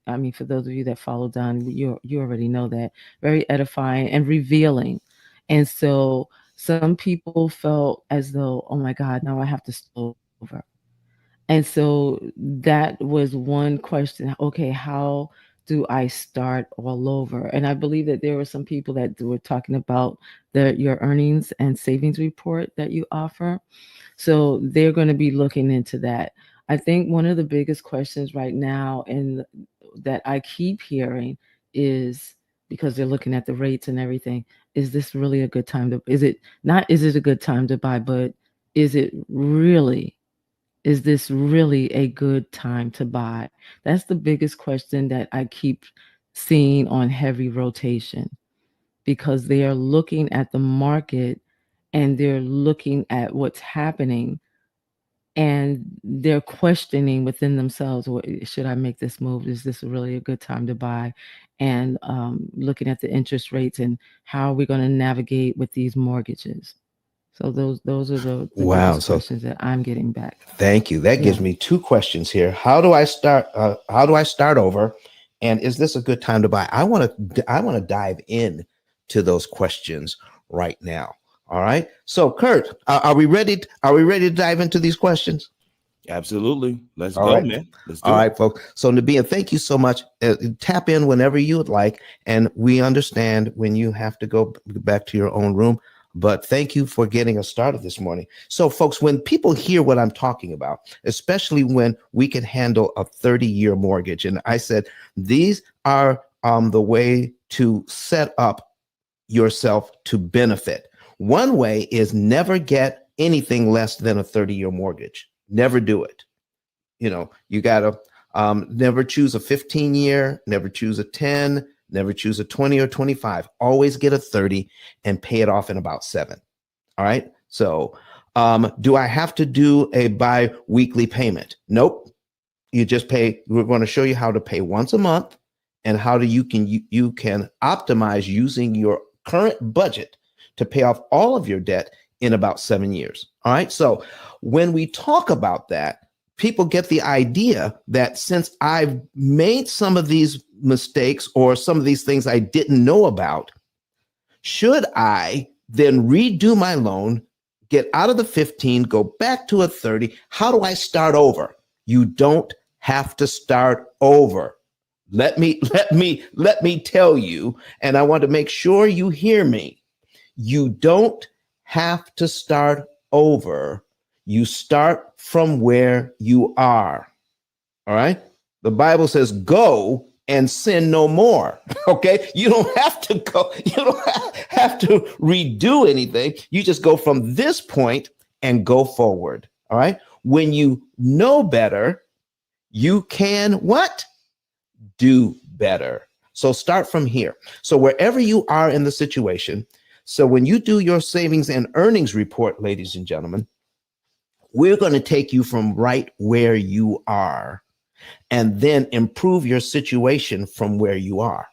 I mean, for those of you that follow Don, you already know that. Very edifying and revealing. And so some people felt as though, oh my God, now I have to start over. And so that was one question. Okay, how do I start all over? And I believe that there were some people that were talking about your earnings and savings report that you offer. So they're going to be looking into that. I think one of the biggest questions right now and that I keep hearing is, because they're looking at the rates and everything, is this really a good time is it a good time to buy, but is this really a good time to buy? That's the biggest question that I keep seeing on heavy rotation, because they are looking at the market and they're looking at what's happening and they're questioning within themselves, should I make this move? Is this really a good time to buy? And looking at the interest rates and how are we going to navigate with these mortgages? So those are the biggest questions that I'm getting back. Thank you. That gives me two questions here. How do I start? How do I start over? And is this a good time to buy? I want to dive in to those questions right now. All right. So, Kurt, are we ready? Are we ready to dive into these questions? Absolutely. Let's go, man. Let's do it. All right, folks. So, Nabia, thank you so much. Tap in whenever you would like. And we understand when you have to go back to your own room. But thank you for getting us started this morning. So, folks, when people hear what I'm talking about, especially when we can handle a 30-year mortgage, and I said these are the way to set up yourself to benefit. One way is never get anything less than a 30-year mortgage. Never do it. You got to never choose a 15-year, never choose a 10, never choose a 20 or 25. Always get a 30 and pay it off in about 7. All right. So do I have to do a bi-weekly payment? Nope. You just pay. We're going to show you how to pay once a month and how you can optimize using your current budget to pay off all of your debt in about 7 years. All right. So when we talk about that, people get the idea that since I've made some of these mistakes or some of these things I didn't know about, should I then redo my loan, get out of the 15, go back to a 30? How do I start over? You don't have to start over. Let me tell you, and I want to make sure you hear me. You don't have to start over. You start from where you are. All right. The Bible says, go and sin no more. Okay. You don't have to go. You don't have to redo anything. You just go from this point and go forward. All right. When you know better, you can what? Do better. So start from here. So wherever you are in the situation. So when you do your savings and earnings report, ladies and gentlemen, we're going to take you from right where you are and then improve your situation from where you are.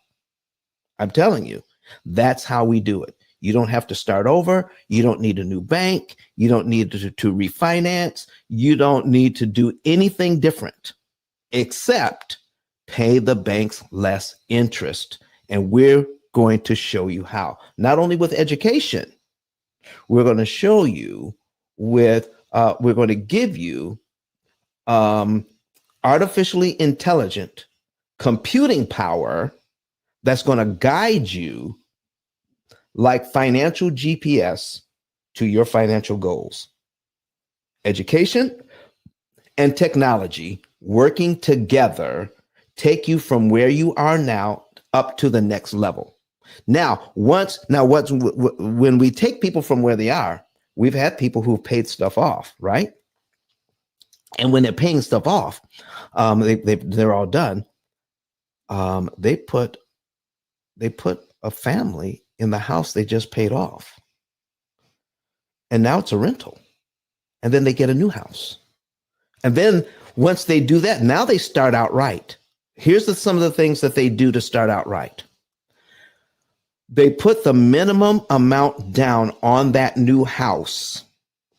I'm telling you, that's how we do it. You don't have to start over. You don't need a new bank. You don't need to refinance. You don't need to do anything different except pay the banks less interest. And we're going to show you how. Not only with education, we're going to show you with we're going to give you artificially intelligent computing power that's going to guide you like financial GPS to your financial goals. Education and technology working together take you from where you are now up to the next level. Now, when we take people from where they are, we've had people who've paid stuff off, right? And when they're paying stuff off, they're all done. They put a family in the house they just paid off, and now it's a rental. And then they get a new house, and then once they do that, now they start out right. Here's some of the things that they do to start out right. They put the minimum amount down on that new house.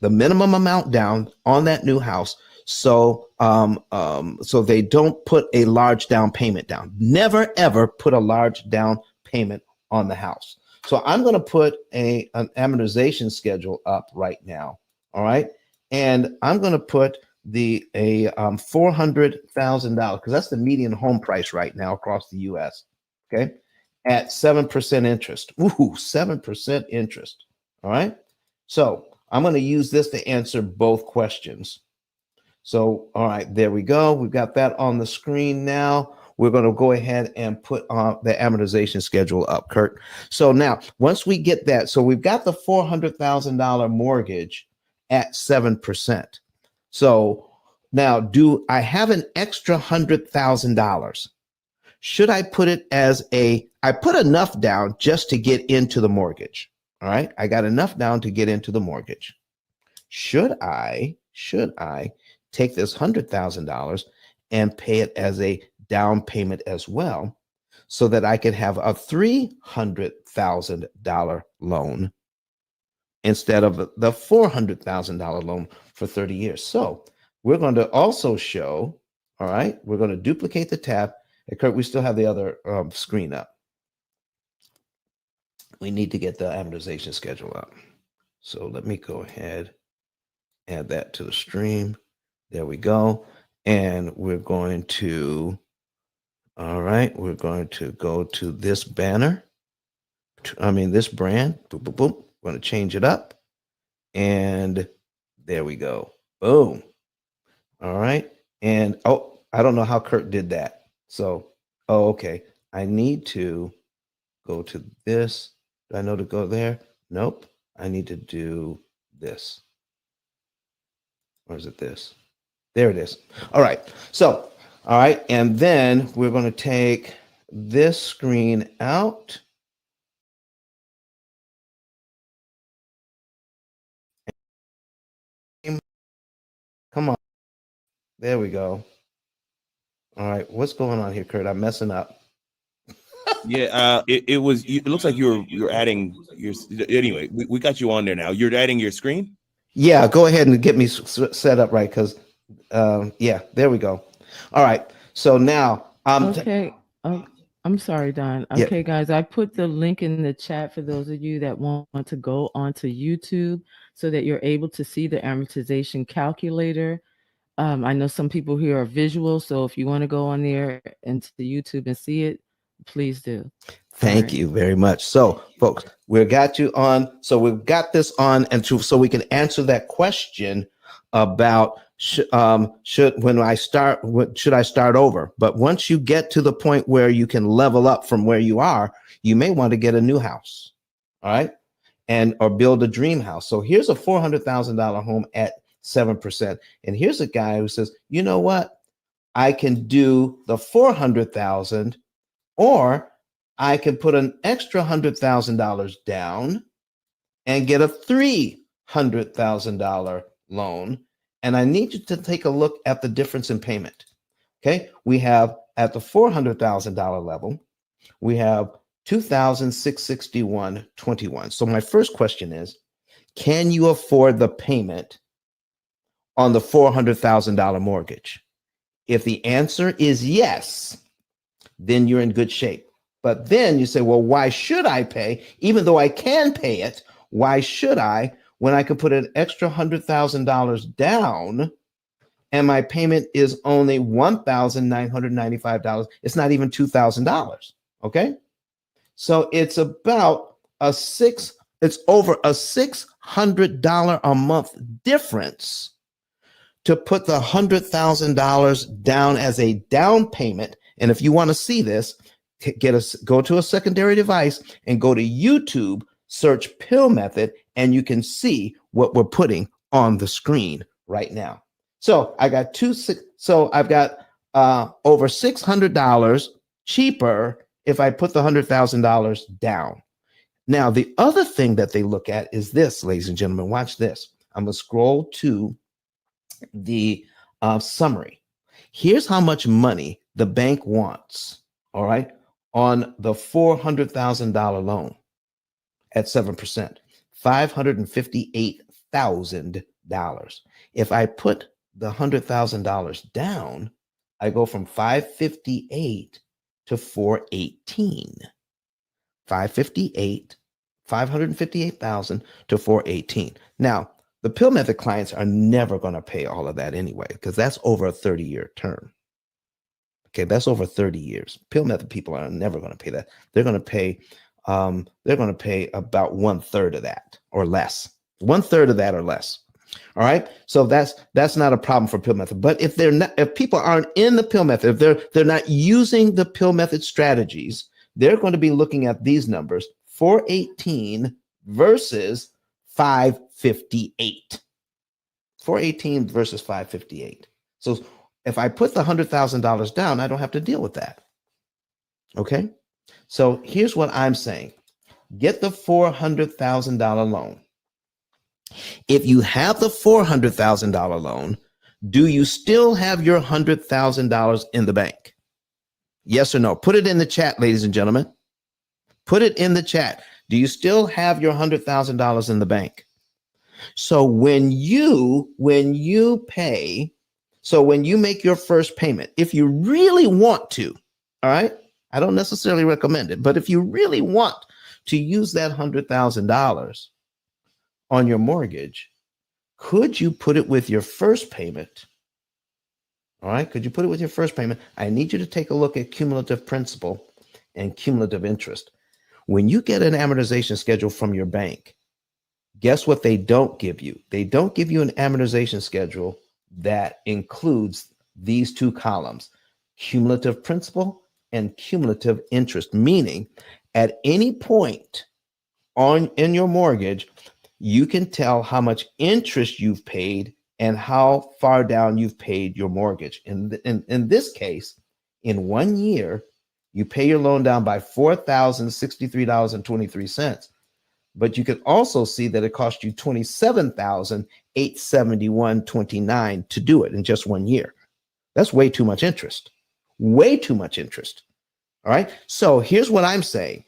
The minimum amount down on that new house. So they don't put a large down payment down. Never, ever put a large down payment on the house. So I'm going to put an amortization schedule up right now. All right. And I'm going to put $400,000 because that's the median home price right now across the U.S. Okay. At 7% interest. Ooh, 7% interest. All right. So I'm going to use this to answer both questions. So, all right, there we go. We've got that on the screen now. We're going to go ahead and put the amortization schedule up, Kurt. So now, once we get that, so we've got the $400,000 mortgage at 7%. So now, do I have an extra $100,000? Should I put it as I put enough down just to get into the mortgage. All right. I got enough down to get into the mortgage. Should I take this $100,000 and pay it as a down payment as well so that I could have a $300,000 loan instead of the $400,000 loan for 30 years? So we're going to also show, all right, we're going to duplicate the tab. And Kurt, we still have the other screen up. We need to get the amortization schedule up. So let me go ahead, add that to the stream. There we go. And we're going to, all right, we're going to go to this banner. This brand, boom, boom, boom. I'm going to change it up. And there we go. Boom. All right. And oh, I don't know how Kurt did that. So, oh, okay. I need to go to this. Do I know to go there? Nope. I need to do this. Or is it this? There it is. All right. So, all right. And then we're going to take this screen out. Come on. There we go. All right. What's going on here, Kurt? I'm messing up. Yeah, it looks like you're adding your, anyway, we got you on there now. You're adding your screen? Yeah, go ahead and get me set up right, because yeah, there we go. All right. So now Okay. Oh, I'm sorry, Don. Yeah. Okay, guys, I put the link in the chat for those of you that want to go onto YouTube so that you're able to see the amortization calculator. I know some people here are visual, so if you want to go on there into YouTube and see it, please do. Thank you very much. So, folks, we've got you on. So we've got this on, and so we can answer that question about should when I start, should I start over? But once you get to the point where you can level up from where you are, you may want to get a new house, all right, and or build a dream house. So here's a $400,000 home at 7%, and here's a guy who says, you know what, I can do the 400,000, or I can put an extra $100,000 down and get a $300,000 loan. And I need you to take a look at the difference in payment. Okay, we have at the $400,000 level, we have $2,661.21. So my first question is, can you afford the payment on the $400,000 mortgage? If the answer is yes, then you're in good shape. But then you say, well, why should I pay? Even though I can pay it, why should I when I could put an extra $100,000 down and my payment is only $1,995? It's not even $2,000. Okay. So it's about it's over a $600 a month difference to put the $100,000 down as a down payment. And if you want to see this, go to a secondary device and go to YouTube, search P.I.L.L method, and you can see what we're putting on the screen right now. So I got I've got over $600 cheaper if I put the $100,000 down. Now, the other thing that they look at is this, ladies and gentlemen. Watch this. I'm going to scroll to the summary. Here's how much money the bank wants, all right, on the $400,000 loan at 7%, $558,000. If I put the $100,000 down, I go from 558 to 418. 558,000 to 418. Now, the P.I.L.L method clients are never going to pay all of that anyway, because that's over a 30-year term. Okay, that's over 30 years. P.I.L.L method people are never going to pay that. They're going to pay about 1/3 of that or less. 1/3 of that or less. All right. So that's not a problem for P.I.L.L method. But if people aren't in the P.I.L.L method, if they're not using the P.I.L.L method strategies, they're going to be looking at these numbers: 418 versus 558. 418 versus 558. So if I put the $100,000 down, I don't have to deal with that. Okay. So here's what I'm saying. Get the $400,000 loan. If you have the $400,000 loan, do you still have your $100,000 in the bank? Yes or no? Put it in the chat, ladies and gentlemen. Put it in the chat. Do you still have your $100,000 in the bank? So when you make your first payment, if you really want to, all right, I don't necessarily recommend it, but if you really want to use that $100,000 on your mortgage, could you put it with your first payment? All right, could you put it with your first payment? I need you to take a look at cumulative principal and cumulative interest. When you get an amortization schedule from your bank, Guess what they don't give you? They don't give you an amortization schedule that includes these two columns, cumulative principal and cumulative interest, meaning at any point in your mortgage, you can tell how much interest you've paid and how far down you've paid your mortgage. In this case, in 1 year, you pay your loan down by $4,063.23. But you can also see that it cost you $27,871.29 to do it in just 1 year. That's way too much interest. Way too much interest. All right. So here's what I'm saying.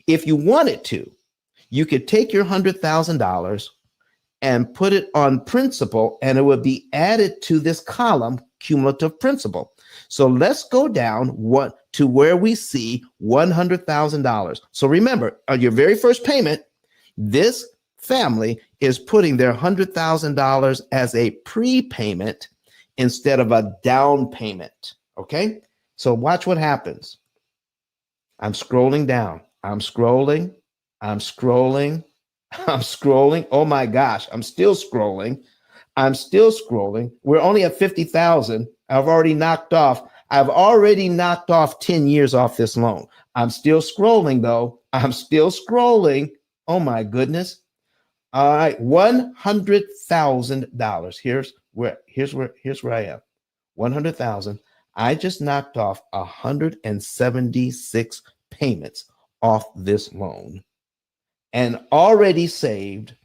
If you wanted to, you could take your $100,000 and put it on principal, and it would be added to this column, cumulative principal. So let's go down to where we see $100,000. So remember, on your very first payment, this family is putting their $100,000 as a prepayment instead of a down payment. Okay. So watch what happens. I'm scrolling down. I'm scrolling. Oh my gosh. I'm still scrolling. We're only at 50,000. I've already knocked off 10 years off this loan. I'm still scrolling though. Oh my goodness. All right. $100,000. Here's where I am. 100,000. I just knocked off 176 payments off this loan and already saved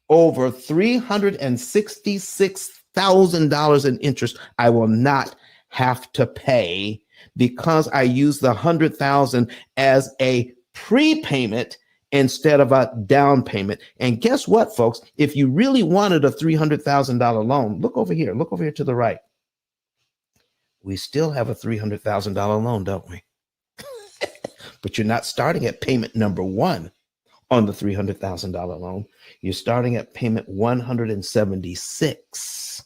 over $366,000 in interest I will not have to pay because I use the 100,000 as a prepayment instead of a down payment. And guess what, folks? If you really wanted a $300,000 loan, look over here to the right. We still have a $300,000 loan, don't we? But you're not starting at payment number one on the $300,000 loan. You're starting at payment 176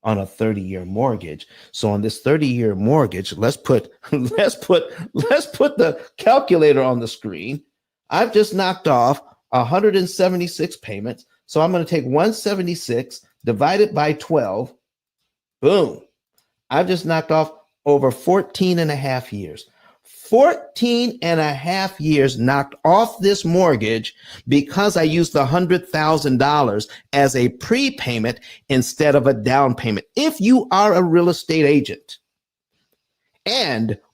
on a 30-year mortgage. So on this 30-year mortgage, let's put the calculator on the screen. I've just knocked off 176 payments. So I'm going to take 176, divide it by 12. Boom. I've just knocked off over 14 and a half years. 14 and a half years knocked off this mortgage because I used the $100,000 as a prepayment instead of a down payment. If you are a real estate agent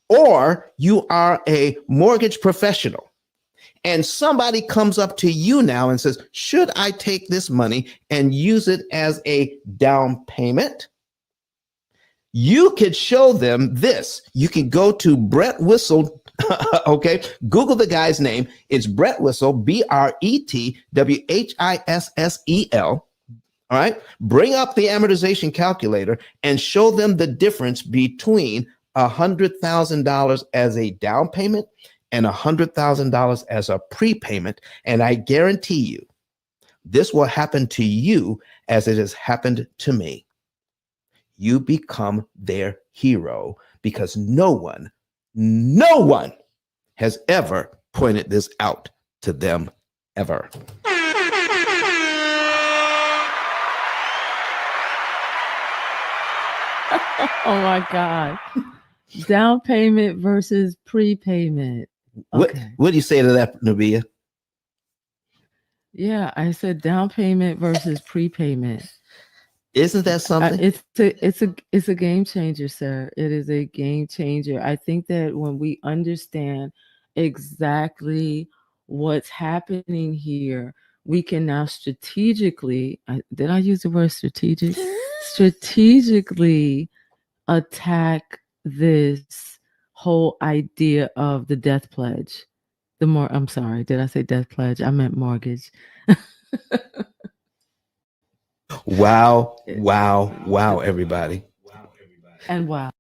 or you are a mortgage professional and somebody comes up to you now and says, should I take this money and use it as a down payment? You could show them this. You can go to Brett Whistle. Okay. Google the guy's name. It's Brett Whistle, BRETWHISSEL. All right. Bring up the amortization calculator and show them the difference between $100,000 as a down payment and $100,000 as a prepayment. And I guarantee you, this will happen to you as it has happened to me. You become their hero because no one has ever pointed this out to them ever. Oh my God. Down payment versus prepayment. Okay. What do you say to that, Nubia? Yeah, I said down payment versus prepayment. Isn't that something? It's a game changer, sir. It is a game changer. I think that when we understand exactly what's happening here, we can now strategically, did I use the word strategic? Strategically attack this whole idea of the death pledge. I'm sorry, did I say death pledge? I meant mortgage. Wow, everybody. And wow.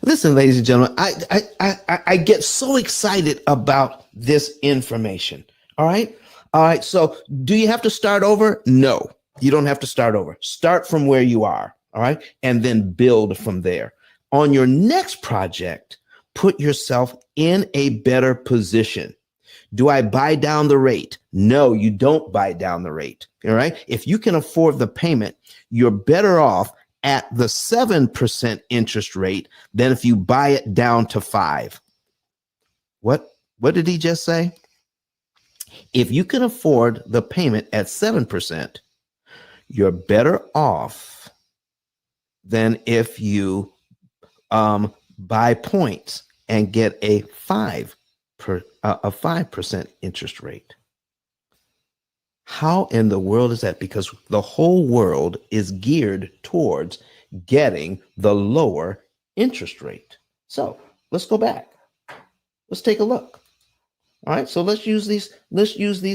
Listen, ladies and gentlemen, I get so excited about this information. All right. So do you have to start over? No, you don't have to start over. Start from where you are. All right. And then build from there. On your next project, put yourself in a better position Do I buy down the rate? No, you don't buy down the rate. All right. If you can afford the payment, you're better off at the 7% interest rate than if you buy it down to 5. What did he just say? If you can afford the payment at 7%, you're better off than if you buy points and get a 5% interest rate. How in the world is that? Because the whole world is geared towards getting the lower interest rate. So let's go back. Let's take a look. All right. So let's use these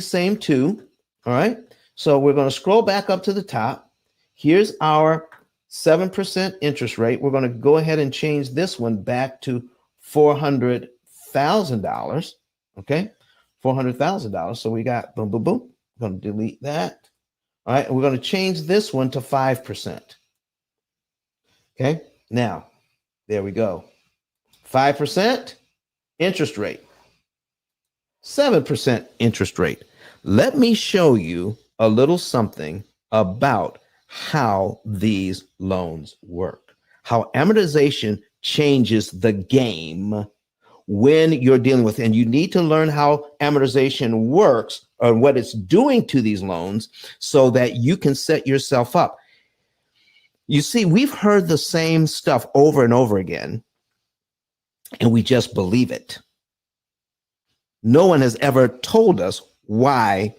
same two. All right. So we're going to scroll back up to the top. Here's our 7% interest rate. We're going to go ahead and change this one back to $400,000. Okay. $400,000. So we got boom, boom, boom. I'm going to delete that. All right. And we're going to change this one to 5%. Okay. Now, there we go. 5% interest rate. 7% interest rate. Let me show you a little something about how these loans work, how amortization changes the game when you're dealing with, and you need to learn how amortization works or what it's doing to these loans so that you can set yourself up. You see, we've heard the same stuff over and over again, and we just believe it. No one has ever told us why.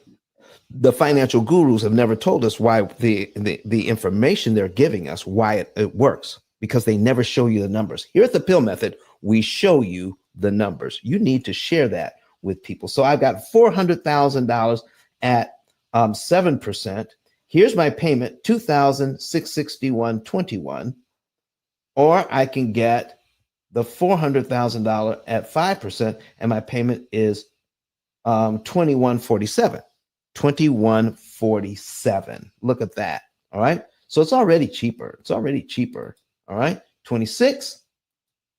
The financial gurus have never told us why the information they're giving us, why it works, because they never show you the numbers. Here at the P.I.L.L method, we show you the numbers. You need to share that with people. So I've got $400,000 at 7%. Here's my payment, $2,661.21, or I can get the $400,000 at 5%, and my payment is $21.47. $21.47. Look at that. All right. So it's already cheaper. It's already cheaper. All right. 26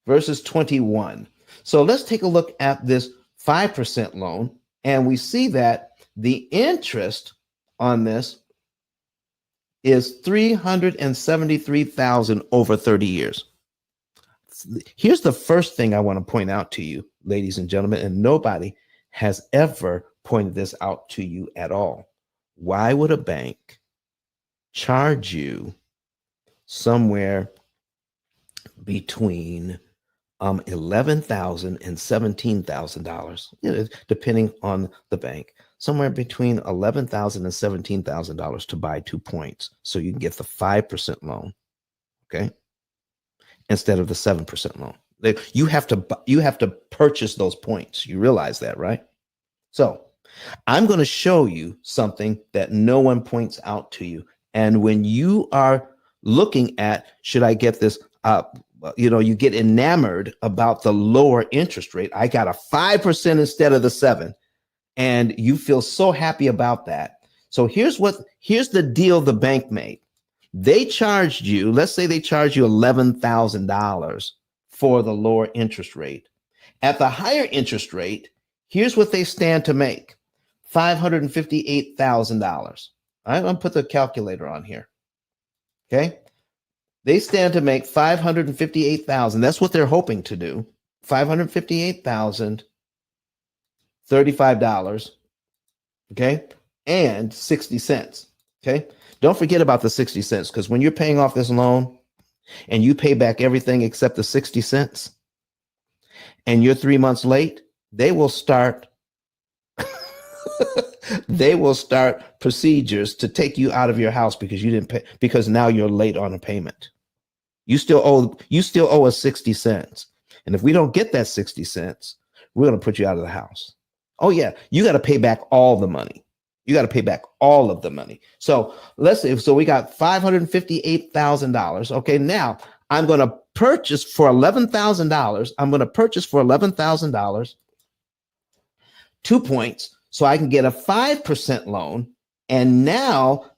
versus 21. So let's take a look at this 5% loan. And we see that the interest on this is $373,000 over 30 years. Here's the first thing I want to point out to you, ladies and gentlemen, and nobody has ever pointed this out to you at all. Why would a bank charge you somewhere between $11,000 and $17,000, depending on the bank, somewhere between $11,000 and $17,000 to buy 2 points so you can get the 5% loan, okay, instead of the 7% loan? You have to purchase those points. You realize that, right? So I'm going to show you something that no one points out to you. And when you are looking at, should I get this, you get enamored about the lower interest rate. I got a 5% instead of the 7%. And you feel so happy about that. So here's the deal the bank made. They charged you, let's say they charged you $11,000 for the lower interest rate. At the higher interest rate, here's what they stand to make. $558,000. I'm going to put the calculator on here. Okay. They stand to make $558,000. That's what they're hoping to do. $558,035. Okay. And 60 cents. Okay. Don't forget about the 60 cents, because when you're paying off this loan and you pay back everything except the 60 cents and you're 3 months late, they will start procedures to take you out of your house because you didn't pay, because now you're late on a payment. You still owe us 60 cents. And if we don't get that 60 cents, we're going to put you out of the house. Oh yeah, you got to pay back all the money. You got to pay back all of the money. So we got $558,000. Okay, now I'm going to purchase for $11,000. I'm going to purchase for $11,000 2 points so I can get a 5% loan. And now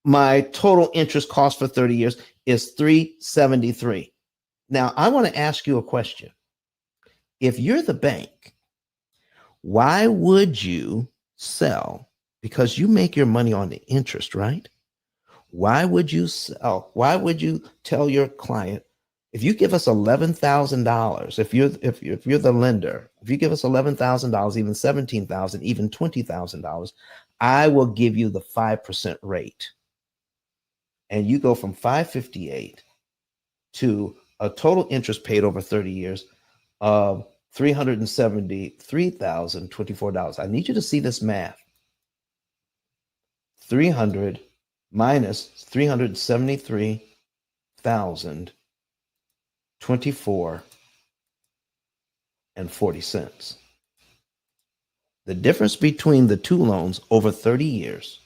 my total interest cost for 30 years is $373. Now I want to ask you a question. If you're the bank, Why would you sell? Because you make your money on the interest, right? Why would you sell? Why would you tell your client, if you give us $11,000, if you're the lender, if you give us $11,000, even $17,000, even $20,000, I will give you the 5% rate. And you go from 558 to a total interest paid over 30 years of $373,024. I need you to see this math. 300 minus 373,024 and 40 cents. The difference between the two loans over 30 years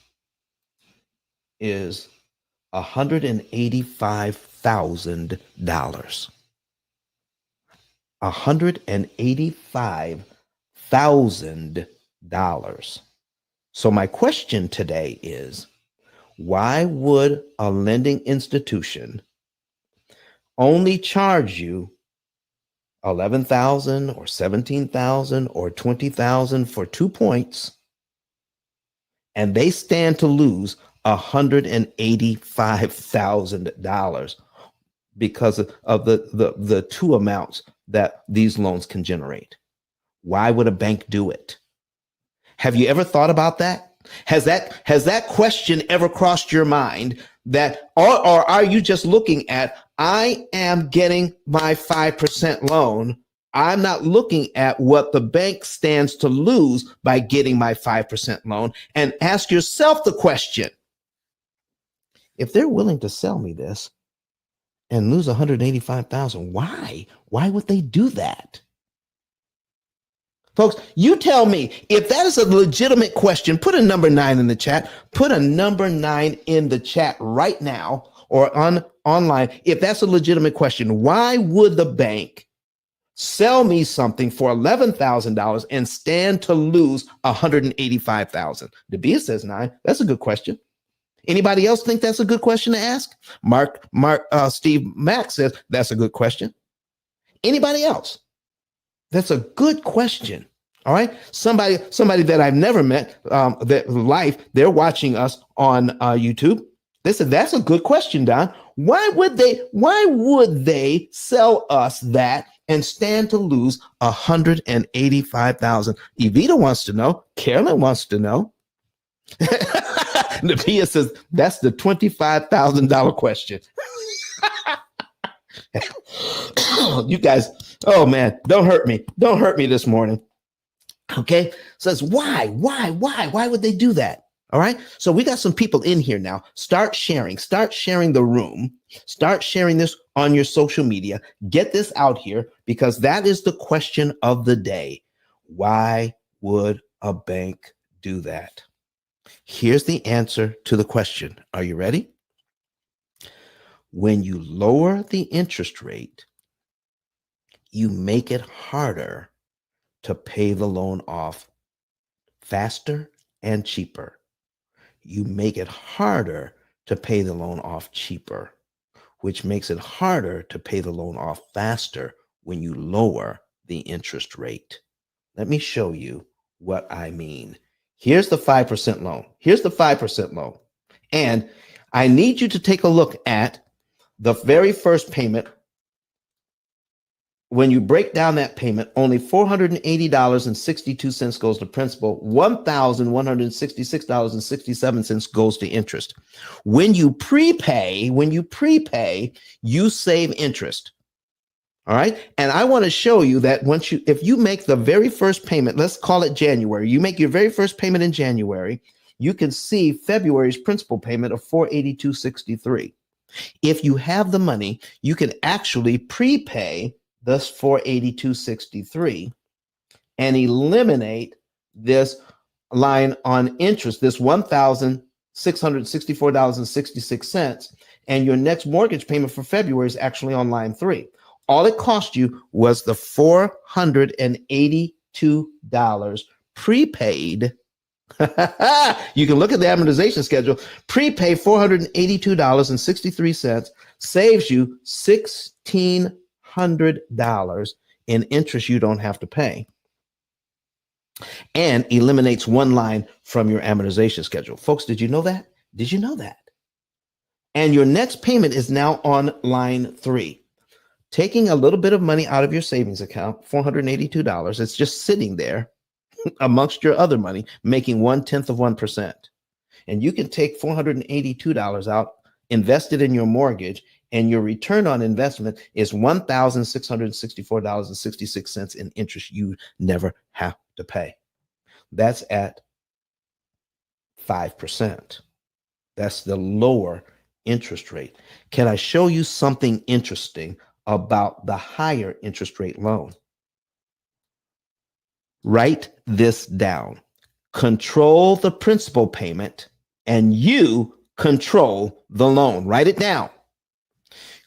is $185,000. $185,000. So my question today is, why would a lending institution only charge you $11,000 or $17,000 or $20,000 for 2 points, and they stand to lose $185,000 because of the two amounts that these loans can generate? Why would a bank do it? Have you ever thought about that? Has that question ever crossed your mind? That or are you just looking at, I am getting my 5% loan. I'm not looking at what the bank stands to lose by getting my 5% loan. And ask yourself the question, if they're willing to sell me this and lose $185,000, why? Why would they do that? Folks, you tell me, if that is a legitimate question, put a number 9 in the chat. Put a number 9 in the chat right now or online. If that's a legitimate question, why would the bank sell me something for $11,000 and stand to lose $185,000? Debia says 9. That's a good question. Anybody else think that's a good question to ask? Steve Mack says that's a good question. Anybody else? That's a good question. All right. Somebody that I've never met, they're watching us on YouTube. They said, that's a good question, Don. Why would they sell us that and stand to lose $185,000? Evita wants to know. Carolyn wants to know. Nakia says, that's the $25,000 question. You guys, oh man, don't hurt me. Don't hurt me this morning. Okay. Says, why would they do that? All right. So we got some people in here now. Start sharing the room. Start sharing this on your social media. Get this out here, because that is the question of the day. Why would a bank do that? Here's the answer to the question. Are you ready? When you lower the interest rate, you make it harder to pay the loan off faster and cheaper. You make it harder to pay the loan off cheaper, which makes it harder to pay the loan off faster when you lower the interest rate. Let me show you what I mean. Here's the 5% loan. Here's the 5% loan. And I need you to take a look at the very first payment. When you break down that payment, only $480.62 goes to principal, $1,166.67 goes to interest. When you prepay, you save interest. All right. And I want to show you that if you make the very first payment, let's call it January, you make your very first payment in January, you can see February's principal payment of $482.63. If you have the money, you can actually prepay this $482.63 and eliminate this line on interest, this $1,664.66, and your next mortgage payment for February is actually on line 3. All it cost you was the $482 prepaid. You can look at the amortization schedule. Prepay $482.63 saves you $1,600 in interest you don't have to pay. and eliminates one line from your amortization schedule. Folks, did you know that? Did you know that? And your next payment is now on line 3. Taking a little bit of money out of your savings account, $482, it's just sitting there amongst your other money, making 1/10%. And you can take $482 out, invest it in your mortgage, and your return on investment is $1,664.66 in interest you never have to pay. That's at 5%. That's the lower interest rate. Can I show you something interesting about the higher interest rate loan? Write this down. Control the principal payment and you control the loan. Write it down.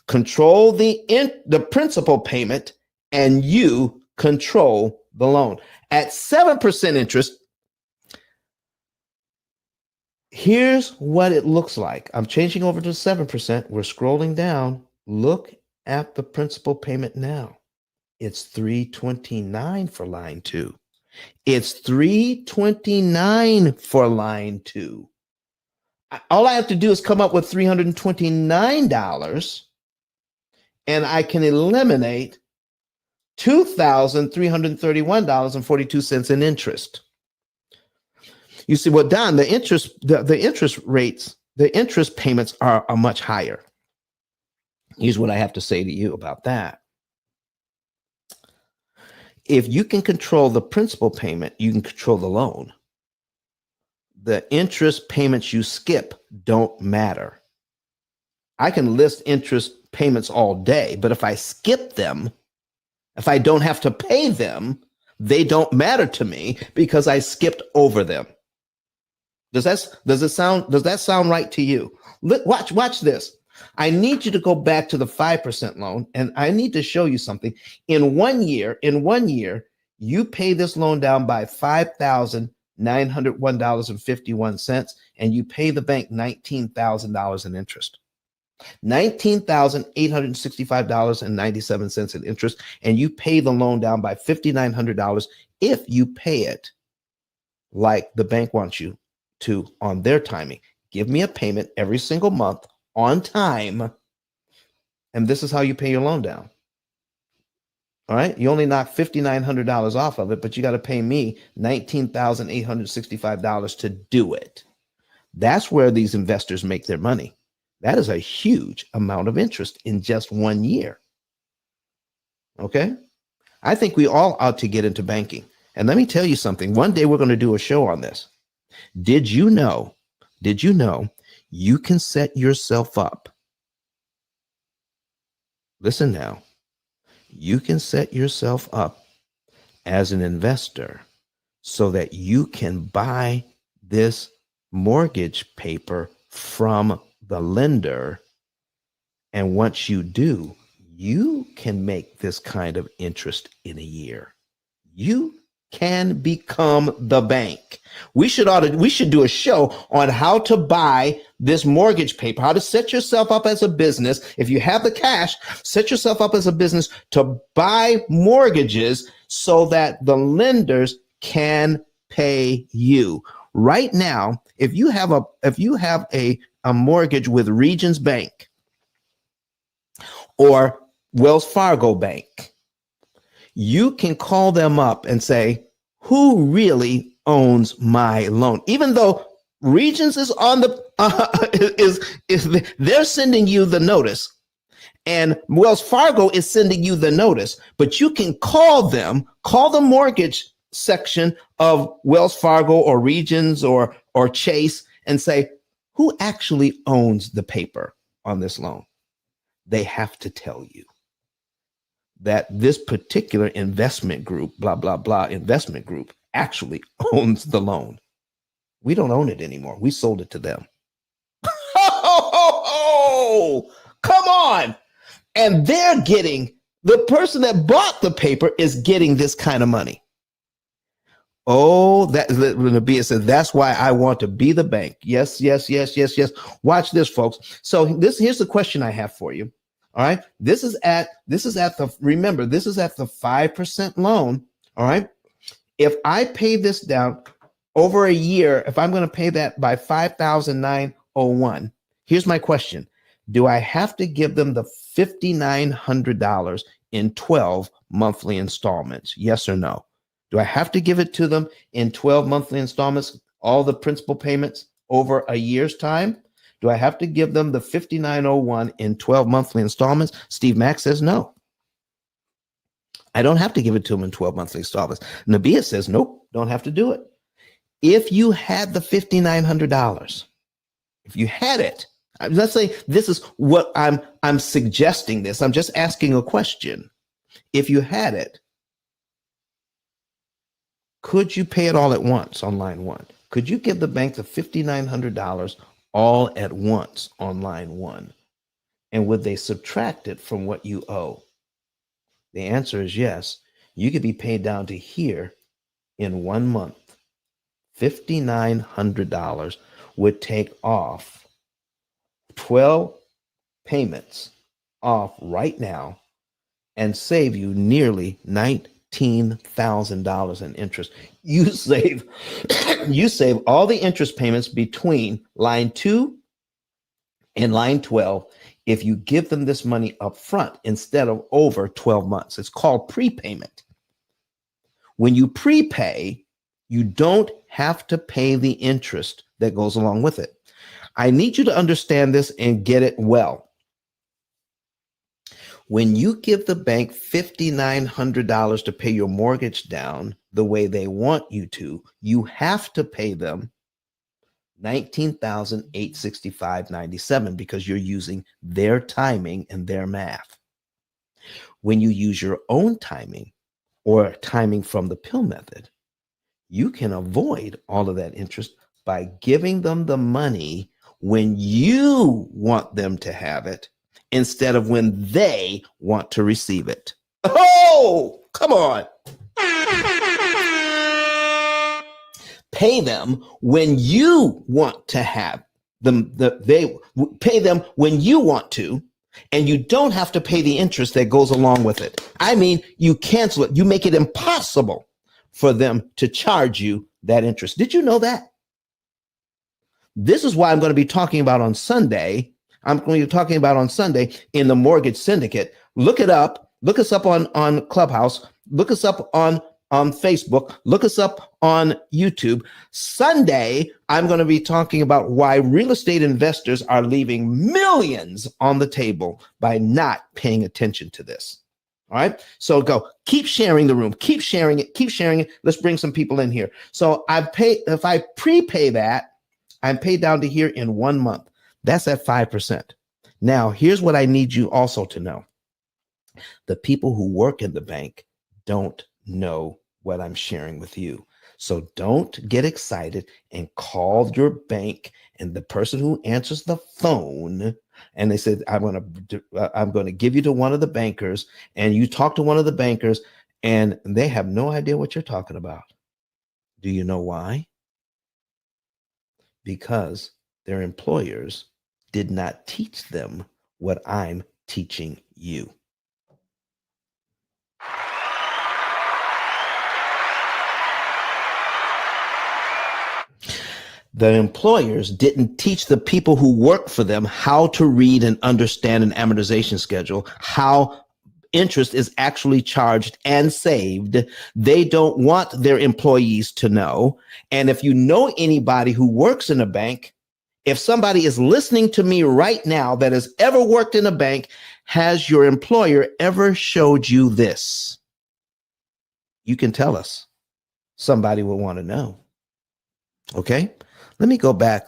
Control the principal payment and you control the loan. At 7% interest, here's what it looks like. I'm changing over to 7%. We're scrolling down. Look at the principal payment now. It's $329 for line 2. It's $329 for line 2. All I have to do is come up with $329, and I can eliminate $2,331.42 in interest. You see, well, Don, the interest rates, the interest payments are much higher. Here's what I have to say to you about that. If you can control the principal payment, you can control the loan. The interest payments you skip don't matter. I can list interest payments all day, but if I skip them, if I don't have to pay them, they don't matter to me because I skipped over them. Does that sound right to you? Watch this. I need you to go back to the 5% loan, and I need to show you something. In 1 year, you pay this loan down by $5,901.51, and you pay the bank $19,000 in interest. $19,865.97 in interest, and you pay the loan down by $5,900 if you pay it like the bank wants you to on their timing. Give me a payment every single month on time, and this is how you pay your loan down. All right, you only knock $5,900 off of it, but you got to pay me $19,865 to do it. That's where these investors make their money. That is a huge amount of interest in just 1 year. Okay, I think we all ought to get into banking. And let me tell you something. One day we're going to do a show on this. Did you know you can set yourself up? Listen now. You can set yourself up as an investor so that you can buy this mortgage paper from the lender. And once you do, you can make this kind of interest in a year. You can become the bank. We should do a show on how to buy this mortgage paper, how to set yourself up as a business. If you have the cash, set yourself up as a business to buy mortgages so that the lenders can pay you. Right now, if you have a mortgage with Regions Bank or Wells Fargo Bank, you can call them up and say, who really owns my loan? Even though Regions is on the they're sending you the notice, and Wells Fargo is sending you the notice, but you can call the mortgage section of Wells Fargo or Regions or Chase and say, who actually owns the paper on this loan? They have to tell you that this particular investment group, blah, blah, blah, investment group actually owns the loan. We don't own it anymore. We sold it to them. Oh, come on. And they're getting, the person that bought the paper is getting this kind of money. Oh, Nabia says, that's why I want to be the bank. Yes. Watch this, folks. So here's the question I have for you. All right. This is at the 5% loan. All right. If I pay this down over a year, if I'm going to pay that by $5,901, here's my question. Do I have to give them the $5,900 in 12 monthly installments? Yes or no? Do I have to give it to them in 12 monthly installments, all the principal payments over a year's time? Do I have to give them the $5,901 in 12 monthly installments? Steve Mack says no. I don't have to give it to them in 12 monthly installments. Nabia says, nope, don't have to do it. If you had the $5,900, if you had it, let's say this is what I'm suggesting this. I'm just asking a question. If you had it, could you pay it all at once on line one? Could you give the bank the $5,900 all at once on line one? And would they subtract it from what you owe? The answer is yes. You could be paid down to here in 1 month. $5,900 would take off 12 payments off right now and save you nearly $19,000 in interest. You save all the interest payments between line 2 and line 12 if you give them this money up front instead of over 12 months. It's called prepayment. When you prepay, you don't have to pay the interest that goes along with it. I need you to understand this and get it well. When you give the bank $5,900 to pay your mortgage down the way they want you to, you have to pay them $19,865.97 because you're using their timing and their math. When you use your own timing or timing from the P.I.L.L method, you can avoid all of that interest by giving them the money when you want them to have it instead of when they want to receive it. Oh, come on. Pay them when you want to have them. They pay them when you want to, and you don't have to pay the interest that goes along with it. I mean, you cancel it. You make it impossible for them to charge you that interest. Did you know that? This is why I'm going to be talking about on Sunday. I'm going to be talking about on Sunday in the Mortgage Syndicate. Look it up. Look us up on Clubhouse. Look us up on Facebook. Look us up on YouTube. Sunday, I'm going to be talking about why real estate investors are leaving millions on the table by not paying attention to this. All right. So go keep sharing the room. Keep sharing it. Keep sharing it. Let's bring some people in here. So if I prepay that, I'm paid down to here in 1 month. That's at 5%. Now, here's what I need you also to know. The people who work in the bank don't know what I'm sharing with you. So don't get excited and call your bank and the person who answers the phone and they said, I'm going to give you to one of the bankers, and you talk to one of the bankers and they have no idea what you're talking about. Do you know why? Because their employers did not teach them what I'm teaching you. The employers didn't teach the people who work for them how to read and understand an amortization schedule, how interest is actually charged and saved. They don't want their employees to know. And if you know anybody who works in a bank, if somebody is listening to me right now that has ever worked in a bank, has your employer ever showed you this? You can tell us. Somebody will want to know. Okay? Let me go back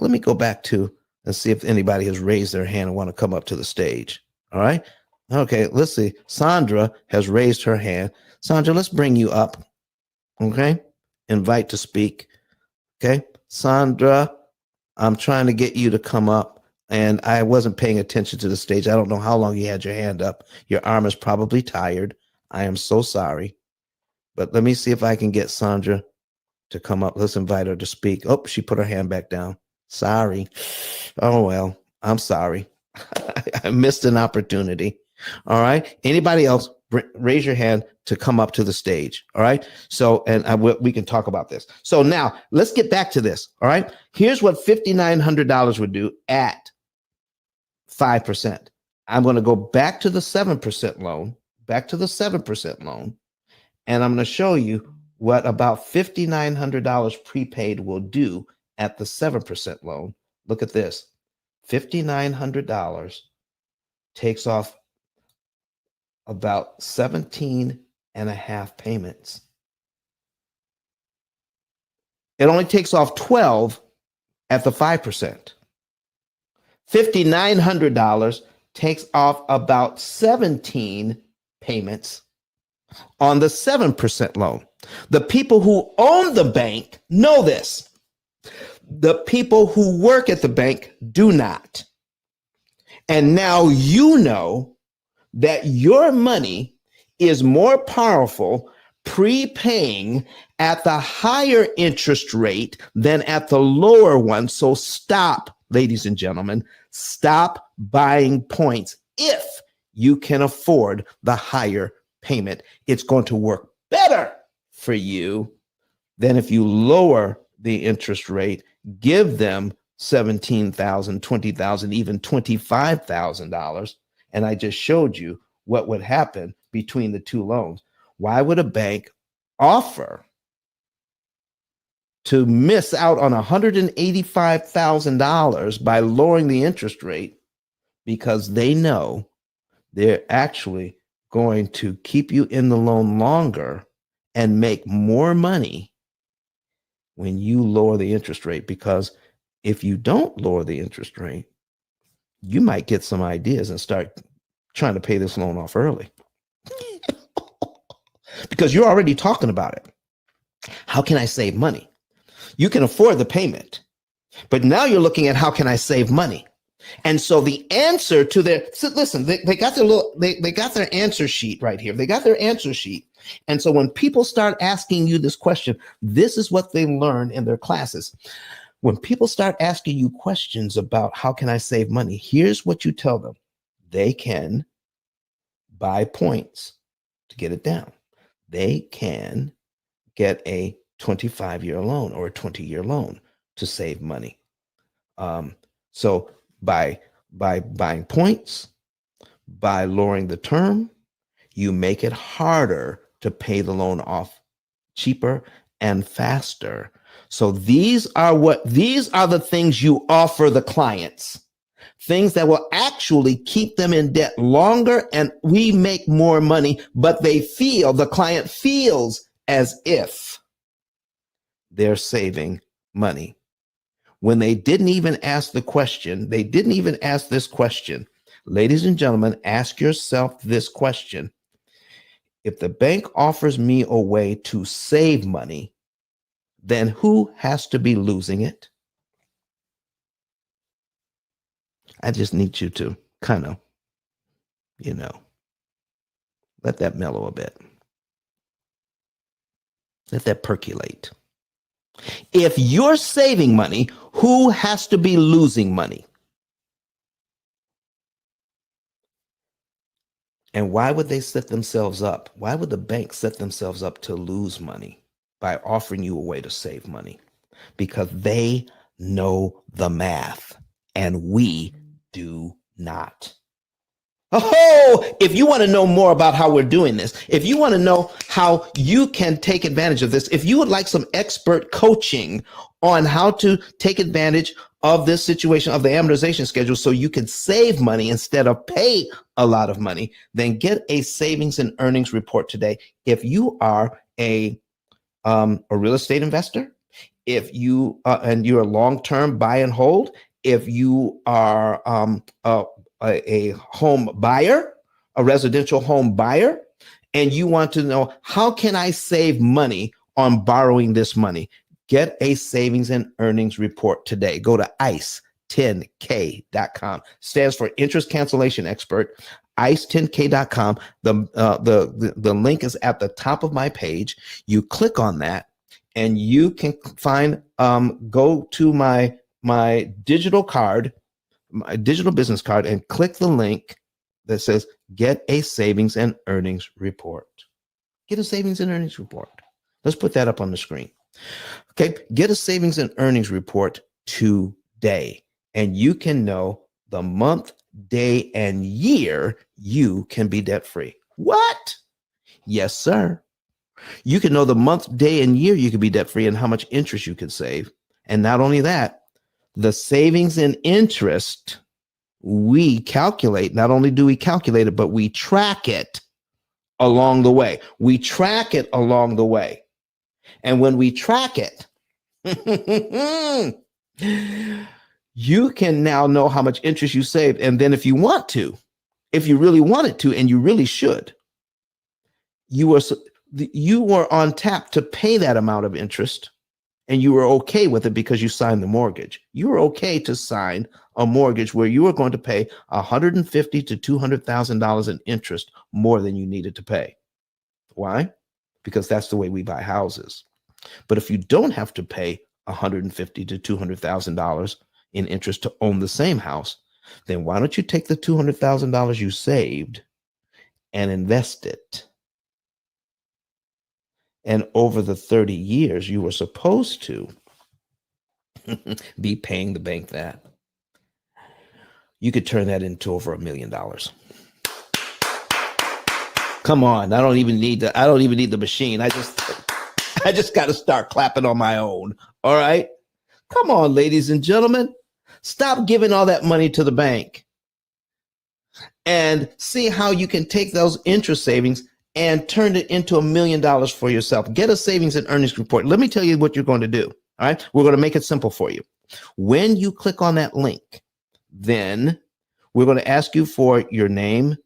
to and see if anybody has raised their hand and want to come up to the stage. All right. Okay. Let's see. Sandra has raised her hand. Sandra, let's bring you up. Okay. Invite to speak. Okay. Sandra, I'm trying to get you to come up, and I wasn't paying attention to the stage. I don't know how long you had your hand up. Your arm is probably tired. I am so sorry. But let me see if I can get Sandra to come up. Let's invite her to speak. Oh, she put her hand back down. Sorry. Oh, well, I'm sorry. I missed an opportunity. All right. Anybody else raise your hand to come up to the stage. All right. So, and we can talk about this. So now let's get back to this. All right. Here's what $5,900 would do at 5%. I'm going to go back to the 7% loan, and I'm going to show you what about $5,900 prepaid will do at the 7% loan. Look at this. $5,900 takes off about 17 and a half payments. It only takes off 12 at the 5%. $5,900 takes off about 17 payments on the 7% loan. The people who own the bank know this. The people who work at the bank do not. And now you know that your money is more powerful prepaying at the higher interest rate than at the lower one. So stop, ladies and gentlemen, stop buying points if you can afford the higher payment. It's going to work better for you than if you lower the interest rate, give them $17,000, $20,000, even $25,000. And I just showed you what would happen between the two loans. Why would a bank offer to miss out on $185,000 by lowering the interest rate? Because they know they're actually going to keep you in the loan longer and make more money when you lower the interest rate. Because if you don't lower the interest rate, you might get some ideas and start trying to pay this loan off early. Because you're already talking about it. How can I save money? You can afford the payment, but now you're looking at how can I save money? And so the answer to listen, they got their answer sheet right here. They got their answer sheet. And so when people start asking you this question, this is what they learn in their classes. When people start asking you questions about how can I save money, here's what you tell them. They can buy points to get it down. They can get a 25-year loan or a 20-year loan to save money. So by buying points, by lowering the term, you make it harder to pay the loan off cheaper and faster. So these are the things you offer the clients. Things that will actually keep them in debt longer, and we make more money, but the client feels as if they're saving money. When they didn't even ask the question, they didn't even ask this question. Ladies and gentlemen, ask yourself this question. If the bank offers me a way to save money, then who has to be losing it? I just need you to kind of, let that mellow a bit. Let that percolate. If you're saving money, who has to be losing money? And why would they set themselves up? Why would the bank set themselves up to lose money by offering you a way to save money? Because they know the math and we do not. Oh, if you want to know more about how we're doing this, if you want to know how you can take advantage of this, if you would like some expert coaching on how to take advantage of this situation of the amortization schedule so you can save money instead of pay a lot of money, then get a savings and earnings report today. If you are a real estate investor, if you and you're a long-term buy and hold, if you are a home buyer, a residential home buyer, and you want to know how can I save money on borrowing this money, get a savings and earnings report today. Go to ICE10K.com. Stands for Interest Cancellation Expert. ICE10K.com. The link is at the top of my page. You click on that, and you can find go to my digital card, my digital business card, and click the link that says get a savings and earnings report. Get a savings and earnings report. Let's put that up on the screen. Okay, get a savings and earnings report today, and you can know the month, day, and year you can be debt free. What? Yes, sir. You can know the month, day, and year you can be debt free and how much interest you can save. And not only that, the savings and interest we calculate, not only do we calculate it, but we track it along the way. We track it along the way. And when we track it, you can now know how much interest you saved. And then if you want to, if you really wanted to, and you really should, you were on tap to pay that amount of interest, and you were okay with it because you signed the mortgage. You were okay to sign a mortgage where you were going to pay $150,000 to $200,000 in interest more than you needed to pay. Why? Because that's the way we buy houses. But if you don't have to pay $150,000 to $200,000 in interest to own the same house, then why don't you take the $200,000 you saved and invest it? And over the 30 years, you were supposed to be paying the bank that. You could turn that into over $1 million. Come on, I don't even need the machine. I just got to start clapping on my own. All right. Come on, ladies and gentlemen. Stop giving all that money to the bank and see how you can take those interest savings and turn it into $1 million for yourself. Get a savings and earnings report. Let me tell you what you're going to do. All right. We're going to make it simple for you. When you click on that link, then we're going to ask you for your name,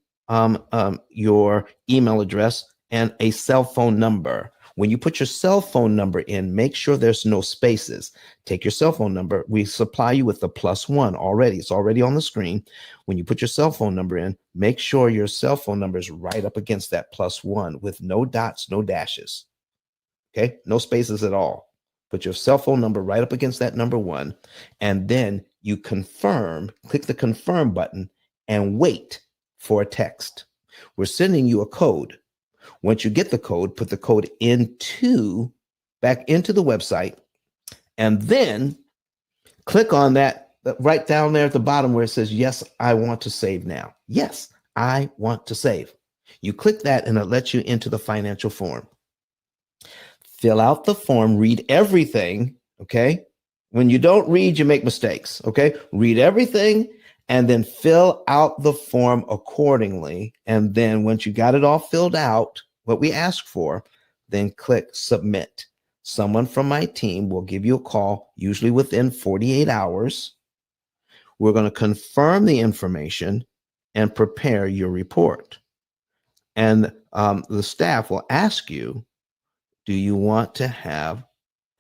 your email address, and a cell phone number. When you put your cell phone number in, make sure there's no spaces. Take your cell phone number. We supply you with the +1 already. It's already on the screen. When you put your cell phone number in, make sure your cell phone number is right up against that +1 with no dots, no dashes. Okay? No spaces at all. Put your cell phone number right up against that number 1, and then you confirm, click the confirm button, and wait for a text. We're sending you a code. Once you get the code, put the code back into the website, and then click on that right down there at the bottom where it says, yes, I want to save now. Yes, I want to save. You click that and it lets you into the financial form. Fill out the form, read everything, okay? When you don't read, you make mistakes, okay? Read everything and then fill out the form accordingly. And then once you got it all filled out, what we ask for, then click submit. Someone from my team will give you a call, usually within 48 hours. We're going to confirm the information and prepare your report. And the staff will ask you, do you want to have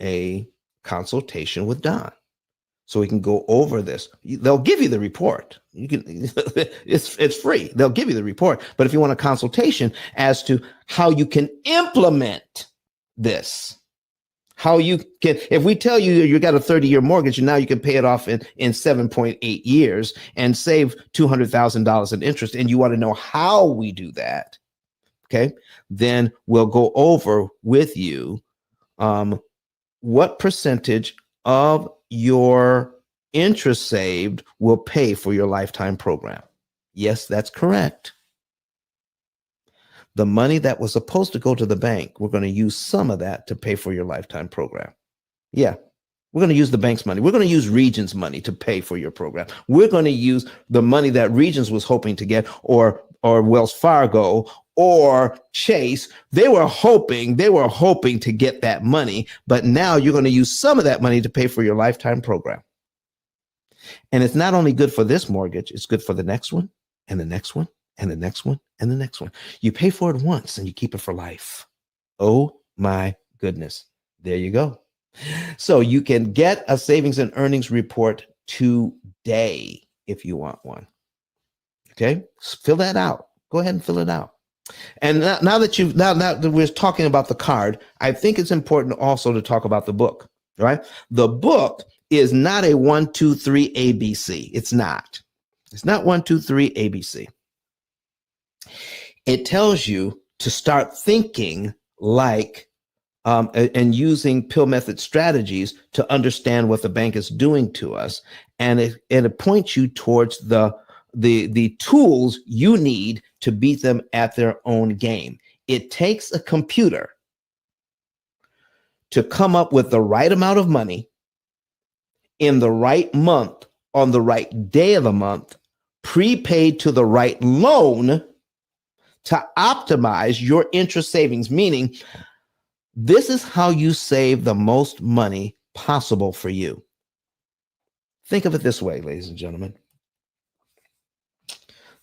a consultation with Don? So we can go over this. They'll give you the report. You can, it's free. They'll give you the report. But if you want a consultation as to how you can implement this, how you can, if we tell you you got a 30-year mortgage and now you can pay it off in 7.8 years and save $200,000 in interest, and you want to know how we do that, okay, then we'll go over with you what percentage of your interest saved will pay for your lifetime program. Yes, that's correct. The money that was supposed to go to the bank, we're going to use some of that to pay for your lifetime program. Yeah, we're going to use the bank's money. We're going to use Regions' money to pay for your program. We're going to use the money that Regions was hoping to get, or Wells Fargo or Chase. They were hoping to get that money, but now you're going to use some of that money to pay for your lifetime program. And it's not only good for this mortgage, it's good for the next one and the next one and the next one and the next one. You pay for it once and you keep it for life. Oh my goodness. There you go. So you can get a savings and earnings report today if you want one. Okay, fill that out. Go ahead and fill it out. And now that we're talking about the card, I think it's important also to talk about the book. Right? The book is not a 1, 2, 3 ABC. It's not. It's not 1, 2, 3 ABC. It tells you to start thinking like and using P.I.L.L method strategies to understand what the bank is doing to us, and it points you towards the tools you need to beat them at their own game. It takes a computer to come up with the right amount of money in the right month on the right day of the month, prepaid to the right loan to optimize your interest savings, meaning this is how you save the most money possible for you. Think of it this way, ladies and gentlemen.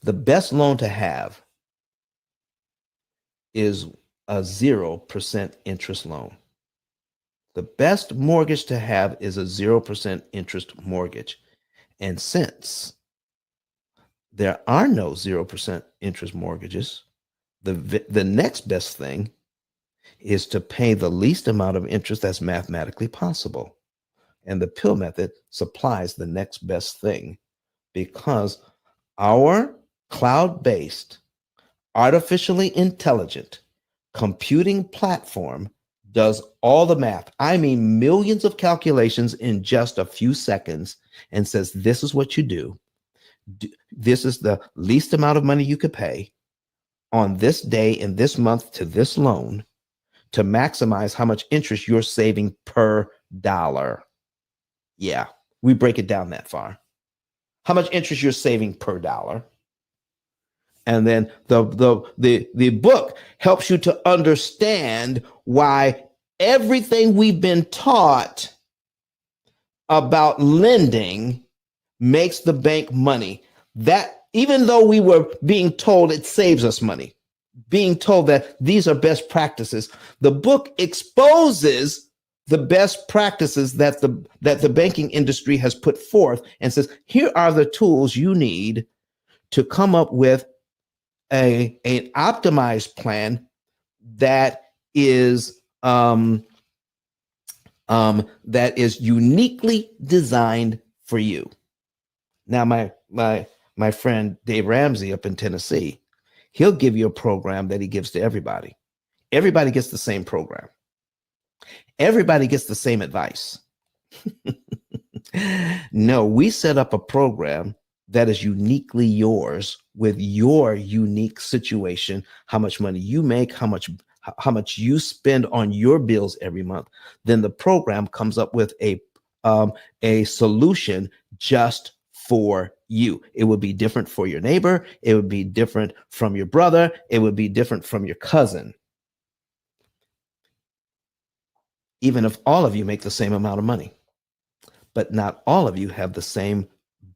The best loan to have is a 0% interest loan. The best mortgage to have is a 0% interest mortgage. And since there are no 0% interest mortgages, the next best thing is to pay the least amount of interest that's mathematically possible. And the P.I.L.L method supplies the next best thing, because our cloud-based, artificially intelligent computing platform does all the math. I mean, millions of calculations in just a few seconds, and says, this is what you do. This is the least amount of money you could pay on this day in this month to this loan to maximize how much interest you're saving per dollar. Yeah, we break it down that far. How much interest you're saving per dollar. And then the book helps you to understand why everything we've been taught about lending makes the bank money. That even though we were being told it saves us money, being told that these are best practices, the book exposes the best practices that the banking industry has put forth and says, here are the tools you need to come up with an optimized plan that is uniquely designed for you. Now, my friend Dave Ramsey up in Tennessee, he'll give you a program that he gives to everybody. Everybody gets the same program. Everybody gets the same advice. No, we set up a program that is uniquely yours with your unique situation, how much money you make, how much you spend on your bills every month. Then the program comes up with a solution just for you. It would be different for your neighbor. It would be different from your brother. It would be different from your cousin. Even if all of you make the same amount of money, but not all of you have the same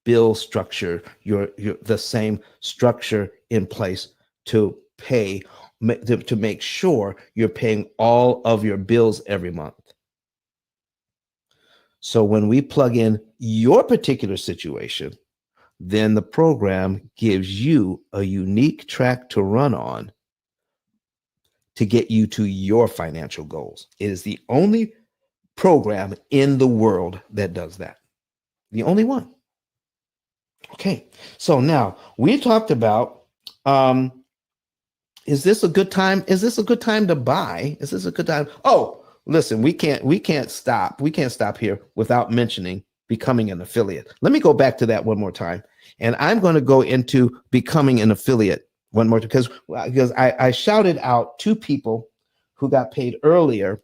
bill structure, the same structure in place to pay, to make sure you're paying all of your bills every month. So when we plug in your particular situation, then the program gives you a unique track to run on to get you to your financial goals. It is the only program in the world that does that. The only one. Okay, so now we talked about, is this a good time? Is this a good time to buy? Is this a good time? Oh, listen, we can't stop. We can't stop here without mentioning becoming an affiliate. Let me go back to that one more time. And I'm going to go into becoming an affiliate one more, because I shouted out two people who got paid earlier.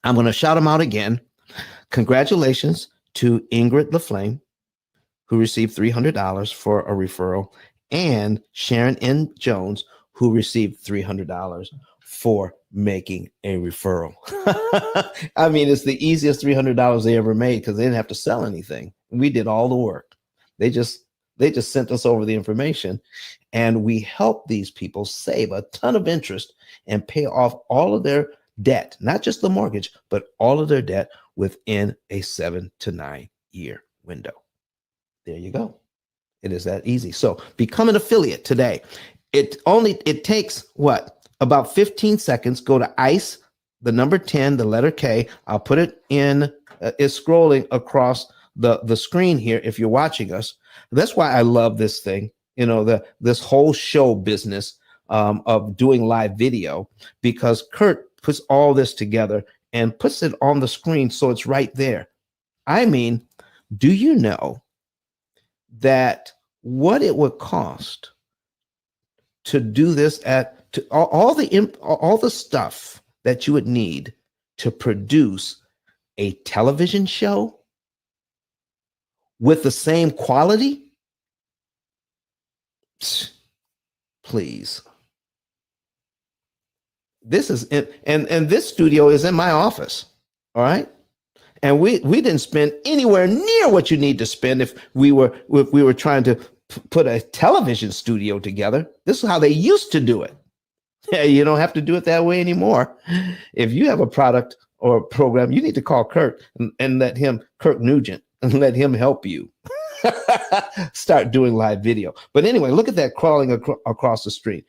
I'm going to shout them out again. Congratulations to Ingrid LaFlame, who received $300 for a referral, and Sharon N. Jones, who received $300 for making a referral. I mean, it's the easiest $300 they ever made, because they didn't have to sell anything. We did all the work. They just sent us over the information, and we helped these people save a ton of interest and pay off all of their debt, not just the mortgage, but all of their debt within a 7 to 9 year window. There you go. It is that easy. So become an affiliate today. It takes what? About 15 seconds. Go to ICE, the number 10, the letter K. I'll put it in, it's scrolling across the screen here if you're watching us. That's why I love this thing. You know, this whole show business of doing live video, because Kurt puts all this together and puts it on the screen so it's right there. I mean, do you know that what it would cost to do this all the stuff that you would need to produce a television show with the same quality? Please. This is and this studio is in my office. All right. And we didn't spend anywhere near what you need to spend if we were trying to put a television studio together. This is how they used to do it. Yeah, you don't have to do it that way anymore. If you have a product or a program, you need to call Kirk and let him, Kirk Nugent, and let him help you start doing live video. But anyway, look at that crawling across the screen.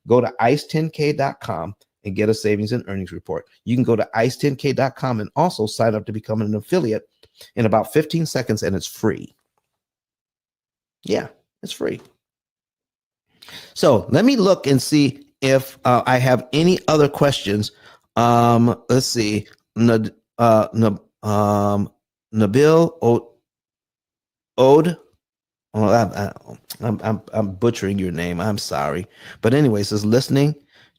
Go to ice10k.com and get a savings and earnings report. You can go to ice10k.com and also sign up to become an affiliate in about 15 seconds, and it's free. Yeah, it's free. So let me look and see if I have any other questions. Let's see. Nabil Ode. Oh, I'm butchering your name. I'm sorry. But anyway, it says listening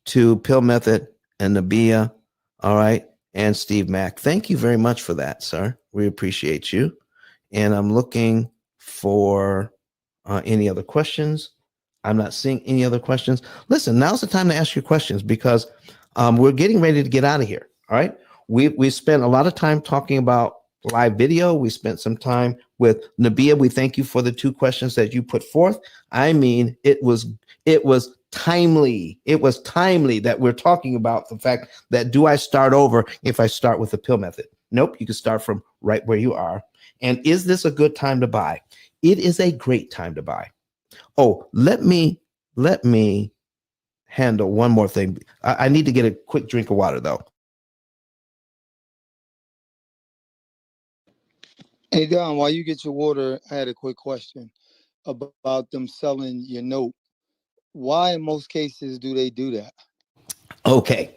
to P.I.L.L Method and Nabia. All right. And Steve Mack. Thank you very much for that, sir. We appreciate you. And I'm looking for any other questions. I'm not seeing any other questions. Listen, now's the time to ask your questions, because we're getting ready to get out of here. All right. We spent a lot of time talking about live video. We spent some time with Nabia. We thank you for the 2 questions that you put forth. I mean, it was timely. It was timely that we're talking about the fact that, do I start over if I start with the P.I.L.L method? Nope. You can start from right where you are. And is this a good time to buy? It is a great time to buy. Oh, let me handle one more thing. I need to get a quick drink of water, though. Hey, Don, while you get your water, I had a quick question about them selling your note. Why, in most cases, do they do that? Okay.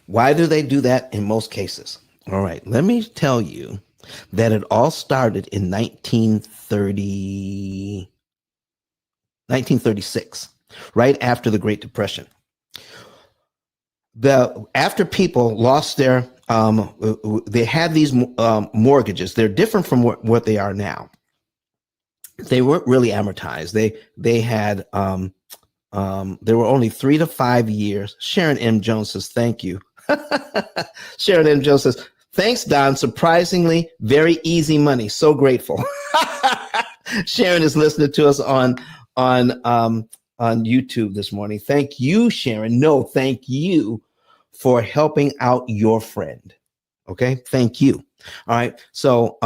Why do they do that in most cases? All right. Let me tell you that it all started in 1936, right after the Great Depression. After people lost their, they had these mortgages. They're different from what they are now. They weren't really amortized. They had, they were only 3 to 5 years. Sharon M. Jones says, thank you. Sharon M. Jones says, thanks, Don. Surprisingly, very easy money. So grateful. Sharon is listening to us on YouTube this morning. Thank you, Sharon. No, thank you for helping out your friend. Okay, thank you. All right, so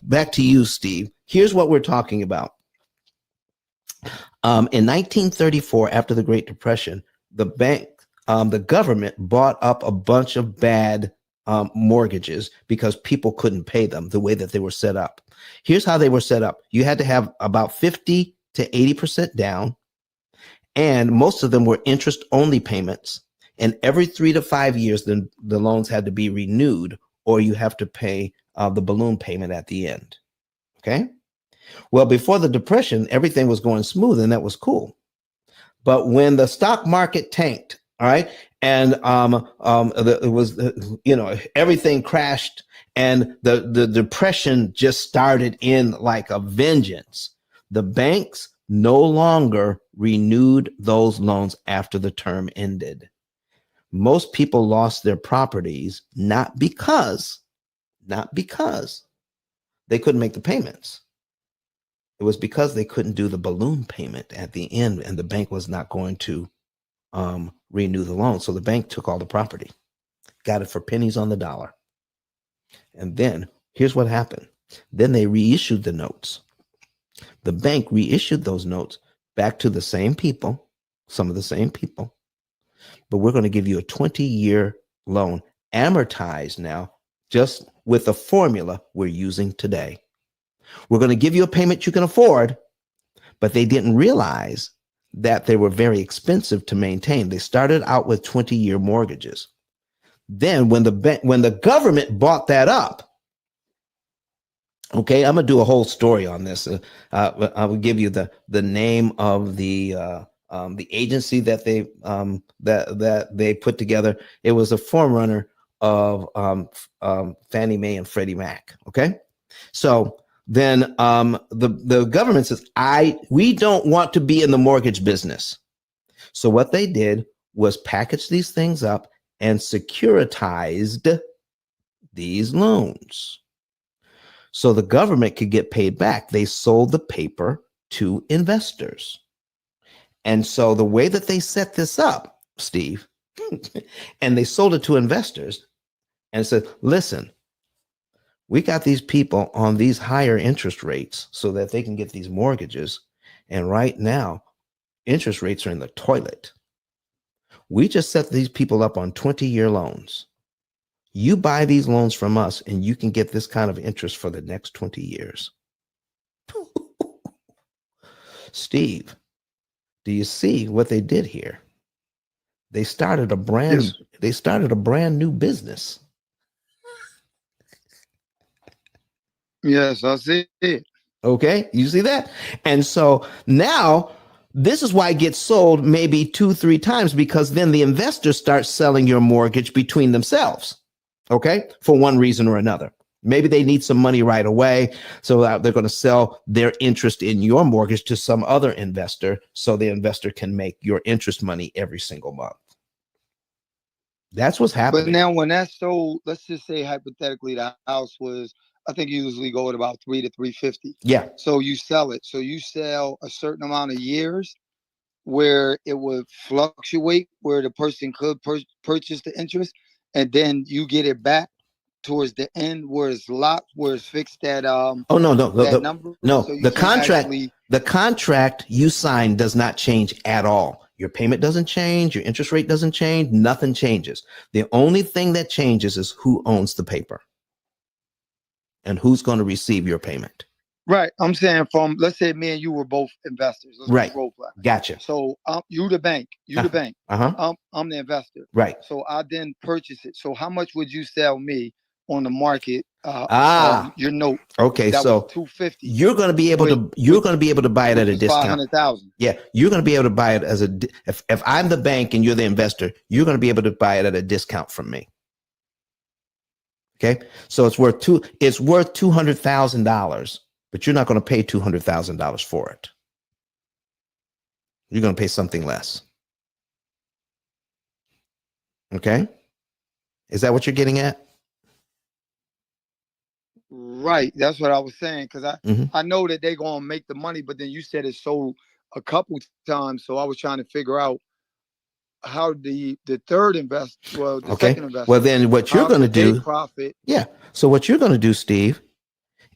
back to you, Steve. Here's what we're talking about. In 1934, after the Great Depression, the government bought up a bunch of bad mortgages because people couldn't pay them the way that they were set up. Here's how they were set up. You had to have about 50 to 80% down, and most of them were interest-only payments. And every 3 to 5 years, the loans had to be renewed, or you have to pay the balloon payment at the end. Okay? Well, before the Depression, everything was going smooth, and that was cool. But when the stock market tanked, all right, and it was, everything crashed, and the Depression just started in like a vengeance, the banks no longer renewed those loans after the term ended. Most people lost their properties not because they couldn't make the payments. It was because they couldn't do the balloon payment at the end, and the bank was not going to renew the loan. So the bank took all the property, got it for pennies on the dollar. And then here's what happened. Then they reissued the notes. The bank reissued those notes back to the same people, some of the same people, but we're going to give you a 20-year loan, amortized now, just with the formula we're using today. We're going to give you a payment you can afford, but they didn't realize that they were very expensive to maintain. They started out with 20-year mortgages. Then when the government bought that up, okay, I'm gonna do a whole story on this. I will give you the name of the agency that they put together. It was a forerunner of Fannie Mae and Freddie Mac. Okay, so then the government says, we don't want to be in the mortgage business. So what they did was package these things up and securitized these loans. So the government could get paid back. They sold the paper to investors. And so the way that they set this up, Steve, and they sold it to investors and said, listen, we got these people on these higher interest rates so that they can get these mortgages. And right now, interest rates are in the toilet. We just set these people up on 20-year loans. You buy these loans from us and you can get this kind of interest for the next 20 years. Steve, do you see what they did here? They started a brand new business. Yes, I see it. Okay, you see that? And so now this is why it gets sold maybe 2-3 times, because then the investors start selling your mortgage between themselves. Okay, for one reason or another. Maybe they need some money right away, so they're going to sell their interest in your mortgage to some other investor, so the investor can make your interest money every single month. That's what's happening. But now when that's sold, let's just say hypothetically the house was, I think you usually go at about 3 to 350. Yeah. So you sell it. So you sell a certain amount of years where it would fluctuate, where the person could purchase the interest, and then you get it back towards the end where it's locked, where it's fixed at that number. No, So the contract you sign does not change at all. Your payment doesn't change, your interest rate doesn't change, nothing changes. The only thing that changes is who owns the paper and who's going to receive your payment. Right. I'm saying let's say me and you were both investors. Right. Gotcha. So you the bank. The bank. Uh-huh. I'm the investor. Right. So I then purchase it. So how much would you sell me on the market? Your note. Okay. That So was 250. You're going to be able to buy it at a discount. 500,000. Yeah. You're going to be able to buy it if I'm the bank and you're the investor, you're going to be able to buy it at a discount from me. Okay. So it's worth $200,000. But you're not going to pay $200,000 for it. You're going to pay something less. Okay? Is that what you're getting at? Right. That's what I was saying. Because I know that they're going to make the money, but then you said it's sold a couple times. So I was trying to figure out how the third investor, second investor. Well, then what you're going to do. Profit. Yeah. So what you're going to do, Steve,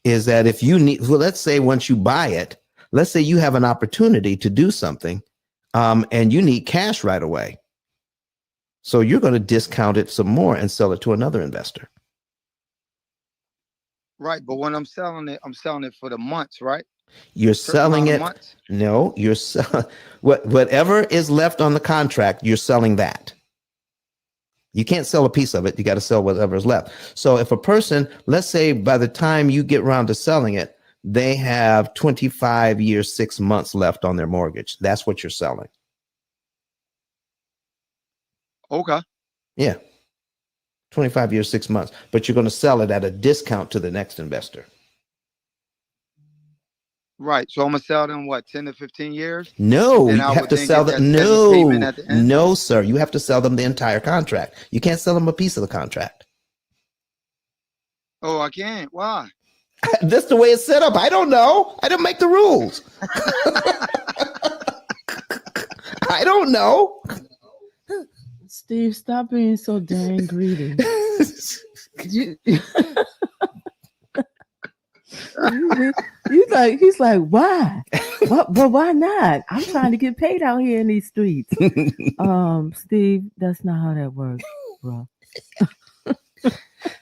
is that if you need, well, let's say once you buy it, let's say you have an opportunity to do something and you need cash right away. So you're going to discount it some more and sell it to another investor. Right. But when I'm selling it for the months, right? You're selling it. No, you're whatever is left on the contract, you're selling that. You can't sell a piece of it. You got to sell whatever is left. So if a person, let's say by the time you get around to selling it, they have 25 years, 6 months left on their mortgage. That's what you're selling. Okay. Yeah. 25 years, 6 months. But you're going to sell it at a discount to the next investor. Right. So I'm going to sell them, 10 to 15 years? No, you have to sell them. No, sir. You have to sell them the entire contract. You can't sell them a piece of the contract. Oh, I can't. Why? That's the way it's set up. I don't know. I didn't make the rules. I don't know. Steve, stop being so dang greedy. He's like, why? But why not? I'm trying to get paid out here in these streets. Steve, that's not how that works, bro.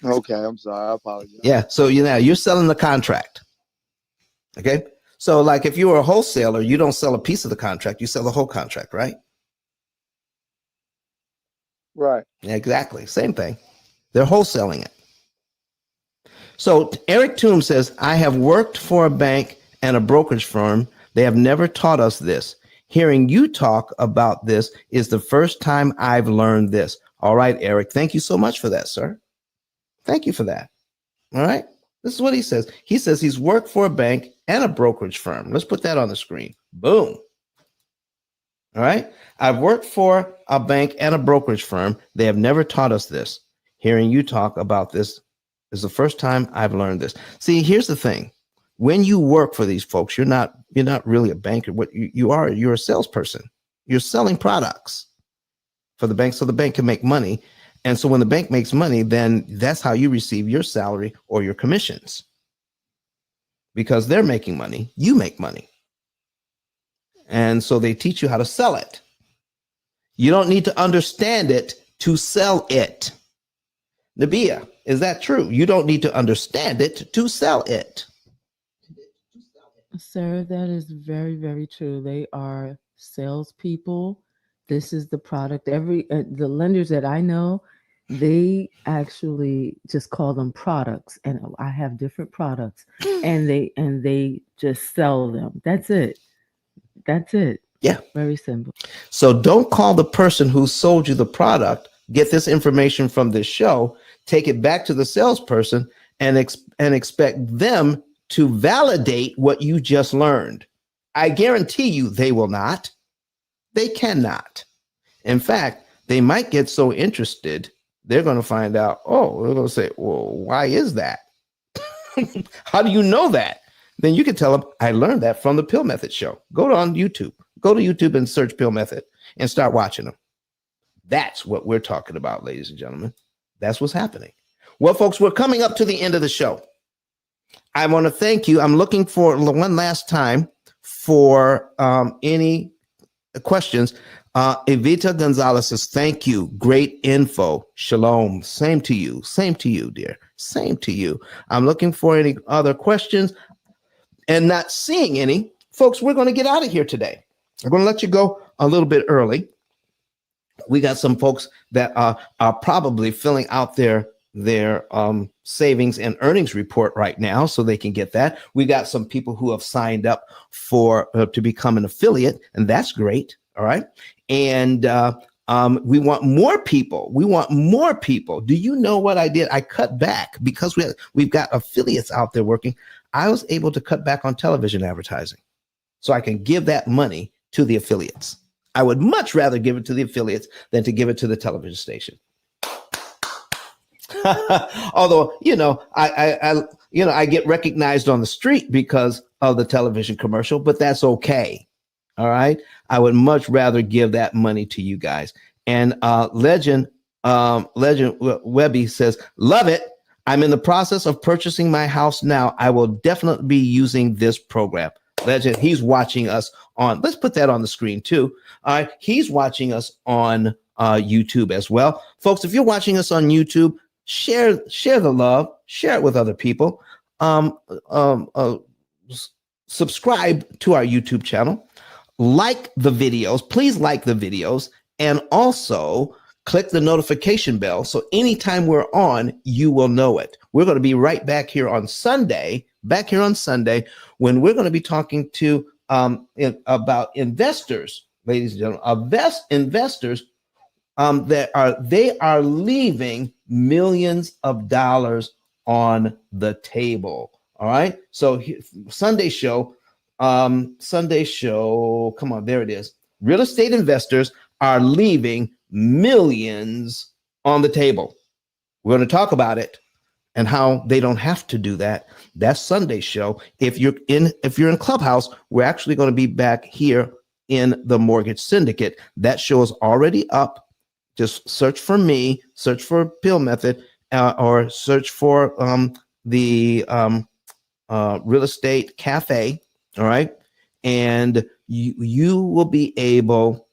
Okay, I'm sorry. I apologize. Yeah, so you're selling the contract. Okay, So like if you were a wholesaler, you don't sell a piece of the contract, you sell the whole contract, right? Right. Exactly. Same thing. They're wholesaling it. So Eric Toom says, I have worked for a bank and a brokerage firm. They have never taught us this. Hearing you talk about this is the first time I've learned this. All right, Eric, thank you so much for that, sir. Thank you for that. All right. This is what he says. He says he's worked for a bank and a brokerage firm. Let's put that on the screen. Boom. All right. I've worked for a bank and a brokerage firm. They have never taught us this. Hearing you talk about this is the first time I've learned this. See, here's the thing. When you work for these folks, you're not really a banker. What you are, you're a salesperson. You're selling products for the bank so the bank can make money. And so when the bank makes money, then that's how you receive your salary or your commissions. Because they're making money, you make money. And so they teach you how to sell it. You don't need to understand it to sell it. Nabia, is that true? You don't need to understand it to sell it. Sir, that is very, very true. They are salespeople. This is the product. The lenders that I know, they actually just call them products, and I have different products, and they just sell them. That's it. That's it. Yeah. Very simple. So don't call the person who sold you the product. Get this information from this show, take it back to the salesperson, and expect them to validate what you just learned. I guarantee you they will not. They cannot. In fact, they might get so interested, they're going to find out, oh, they're going to say, well, why is that? How do you know that? Then you can tell them, I learned that from the P.I.L.L Method show. Go on YouTube. Go to YouTube and search P.I.L.L Method and start watching them. That's what we're talking about, ladies and gentlemen. That's what's happening. Well, folks, we're coming up to the end of the show. I want to thank you. I'm looking for one last time for any questions. Evita Gonzalez says, thank you. Great info. Shalom. Same to you. Same to you, dear. Same to you. I'm looking for any other questions and not seeing any. Folks, we're going to get out of here today. I'm going to let you go a little bit early. We got some folks that are probably filling out their savings and earnings report right now, so they can get that. We got some people who have signed up for to become an affiliate, and that's great. All right, and we want more people. We want more people. Do you know what I did? I cut back because we've got affiliates out there working. I was able to cut back on television advertising, so I can give that money to the affiliates. I would much rather give it to the affiliates than to give it to the television station. Although, I get recognized on the street because of the television commercial, but that's okay. All right. I would much rather give that money to you guys. And Legend Webby says, love it. I'm in the process of purchasing my house now. I will definitely be using this program. Legend, he's watching us on, let's put that on the screen too. All right, he's watching us on YouTube as well. Folks, if you're watching us on YouTube, share the love, share it with other people. Subscribe to our YouTube channel. Like the videos, please like the videos, and also click the notification bell so anytime we're on, you will know it. We're going to be right back here on Sunday, when we're going to be talking to about investors, ladies and gentlemen, investors they are leaving millions of dollars on the table. All right. So Sunday show, come on, there it is. Real estate investors are leaving millions on the table. We're going to talk about it and how they don't have to do that. That's Sunday's show. If you're in Clubhouse, we're actually going to be back here in the Mortgage Syndicate. That show is already up. Just search for me, search for P.I.L.L Method, or search for the Real Estate Cafe. All right, and you will be able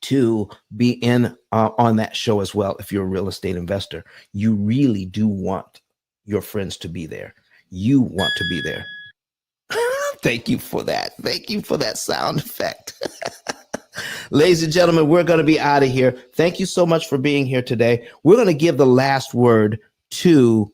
to be in on that show as well. If you're a real estate investor, you really do want your friends to be there. You want to be there. Thank you for that. Thank you for that sound effect. Ladies and gentlemen, we're going to be out of here. Thank you so much for being here today. We're going to give the last word to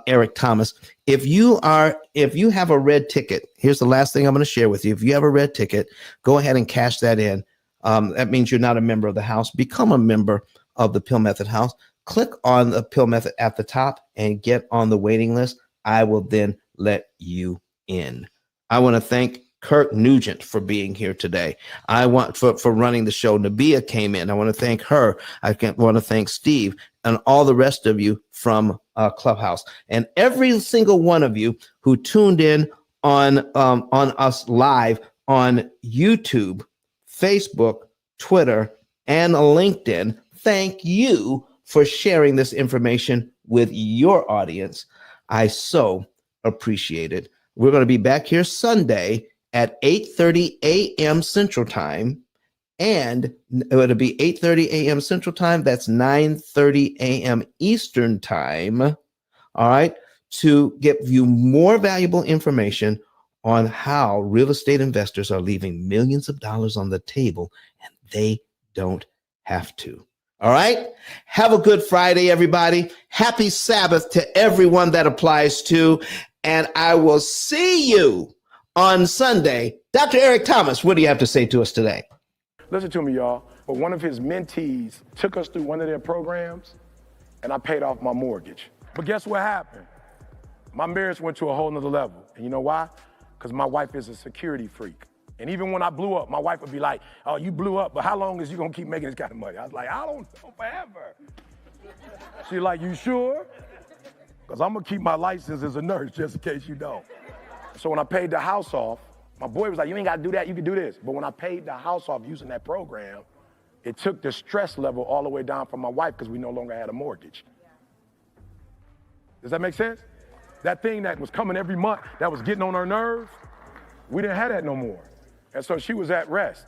Eric Thomas. If you have a red ticket, here's the last thing I'm going to share with you. If you have a red ticket, go ahead and cash that in. That means you're not a member of the house. Become a member of the P.I.L.L Method House. Click on the P.I.L.L Method at the top and get on the waiting list. I will then let you in. I want to thank Kirk Nugent for being here today. I want for running the show. Nabia came in. I want to thank her. I want to thank Steve and all the rest of you from Clubhouse, and every single one of you who tuned in on us live on YouTube, Facebook, Twitter, and LinkedIn. Thank you for sharing this information with your audience. I so appreciate it. We're going to be back here Sunday at 8:30 a.m. Central Time, and it'll be 8:30 a.m. Central Time. That's 9:30 a.m. Eastern Time. All right, to give you more valuable information on how real estate investors are leaving millions of dollars on the table, and they don't have to. All right. Have a good Friday, everybody. Happy Sabbath to everyone that applies to. And I will see you on Sunday. Dr. Eric Thomas, what do you have to say to us today? Listen to me, y'all. But one of his mentees took us through one of their programs, and I paid off my mortgage. But guess what happened? My marriage went to a whole nother level. And you know why? Because my wife is a security freak. And even when I blew up, my wife would be like, oh, you blew up, but how long is you gonna keep making this kind of money? I was like, I don't know, forever. She's like, you sure? Because I'm gonna keep my license as a nurse just in case you don't. So when I paid the house off, my boy was like, you ain't gotta do that, you can do this. But when I paid the house off using that program, it took the stress level all the way down from my wife because we no longer had a mortgage. Does that make sense? That thing that was coming every month, that was getting on her nerves, we didn't have that no more. And so she was at rest.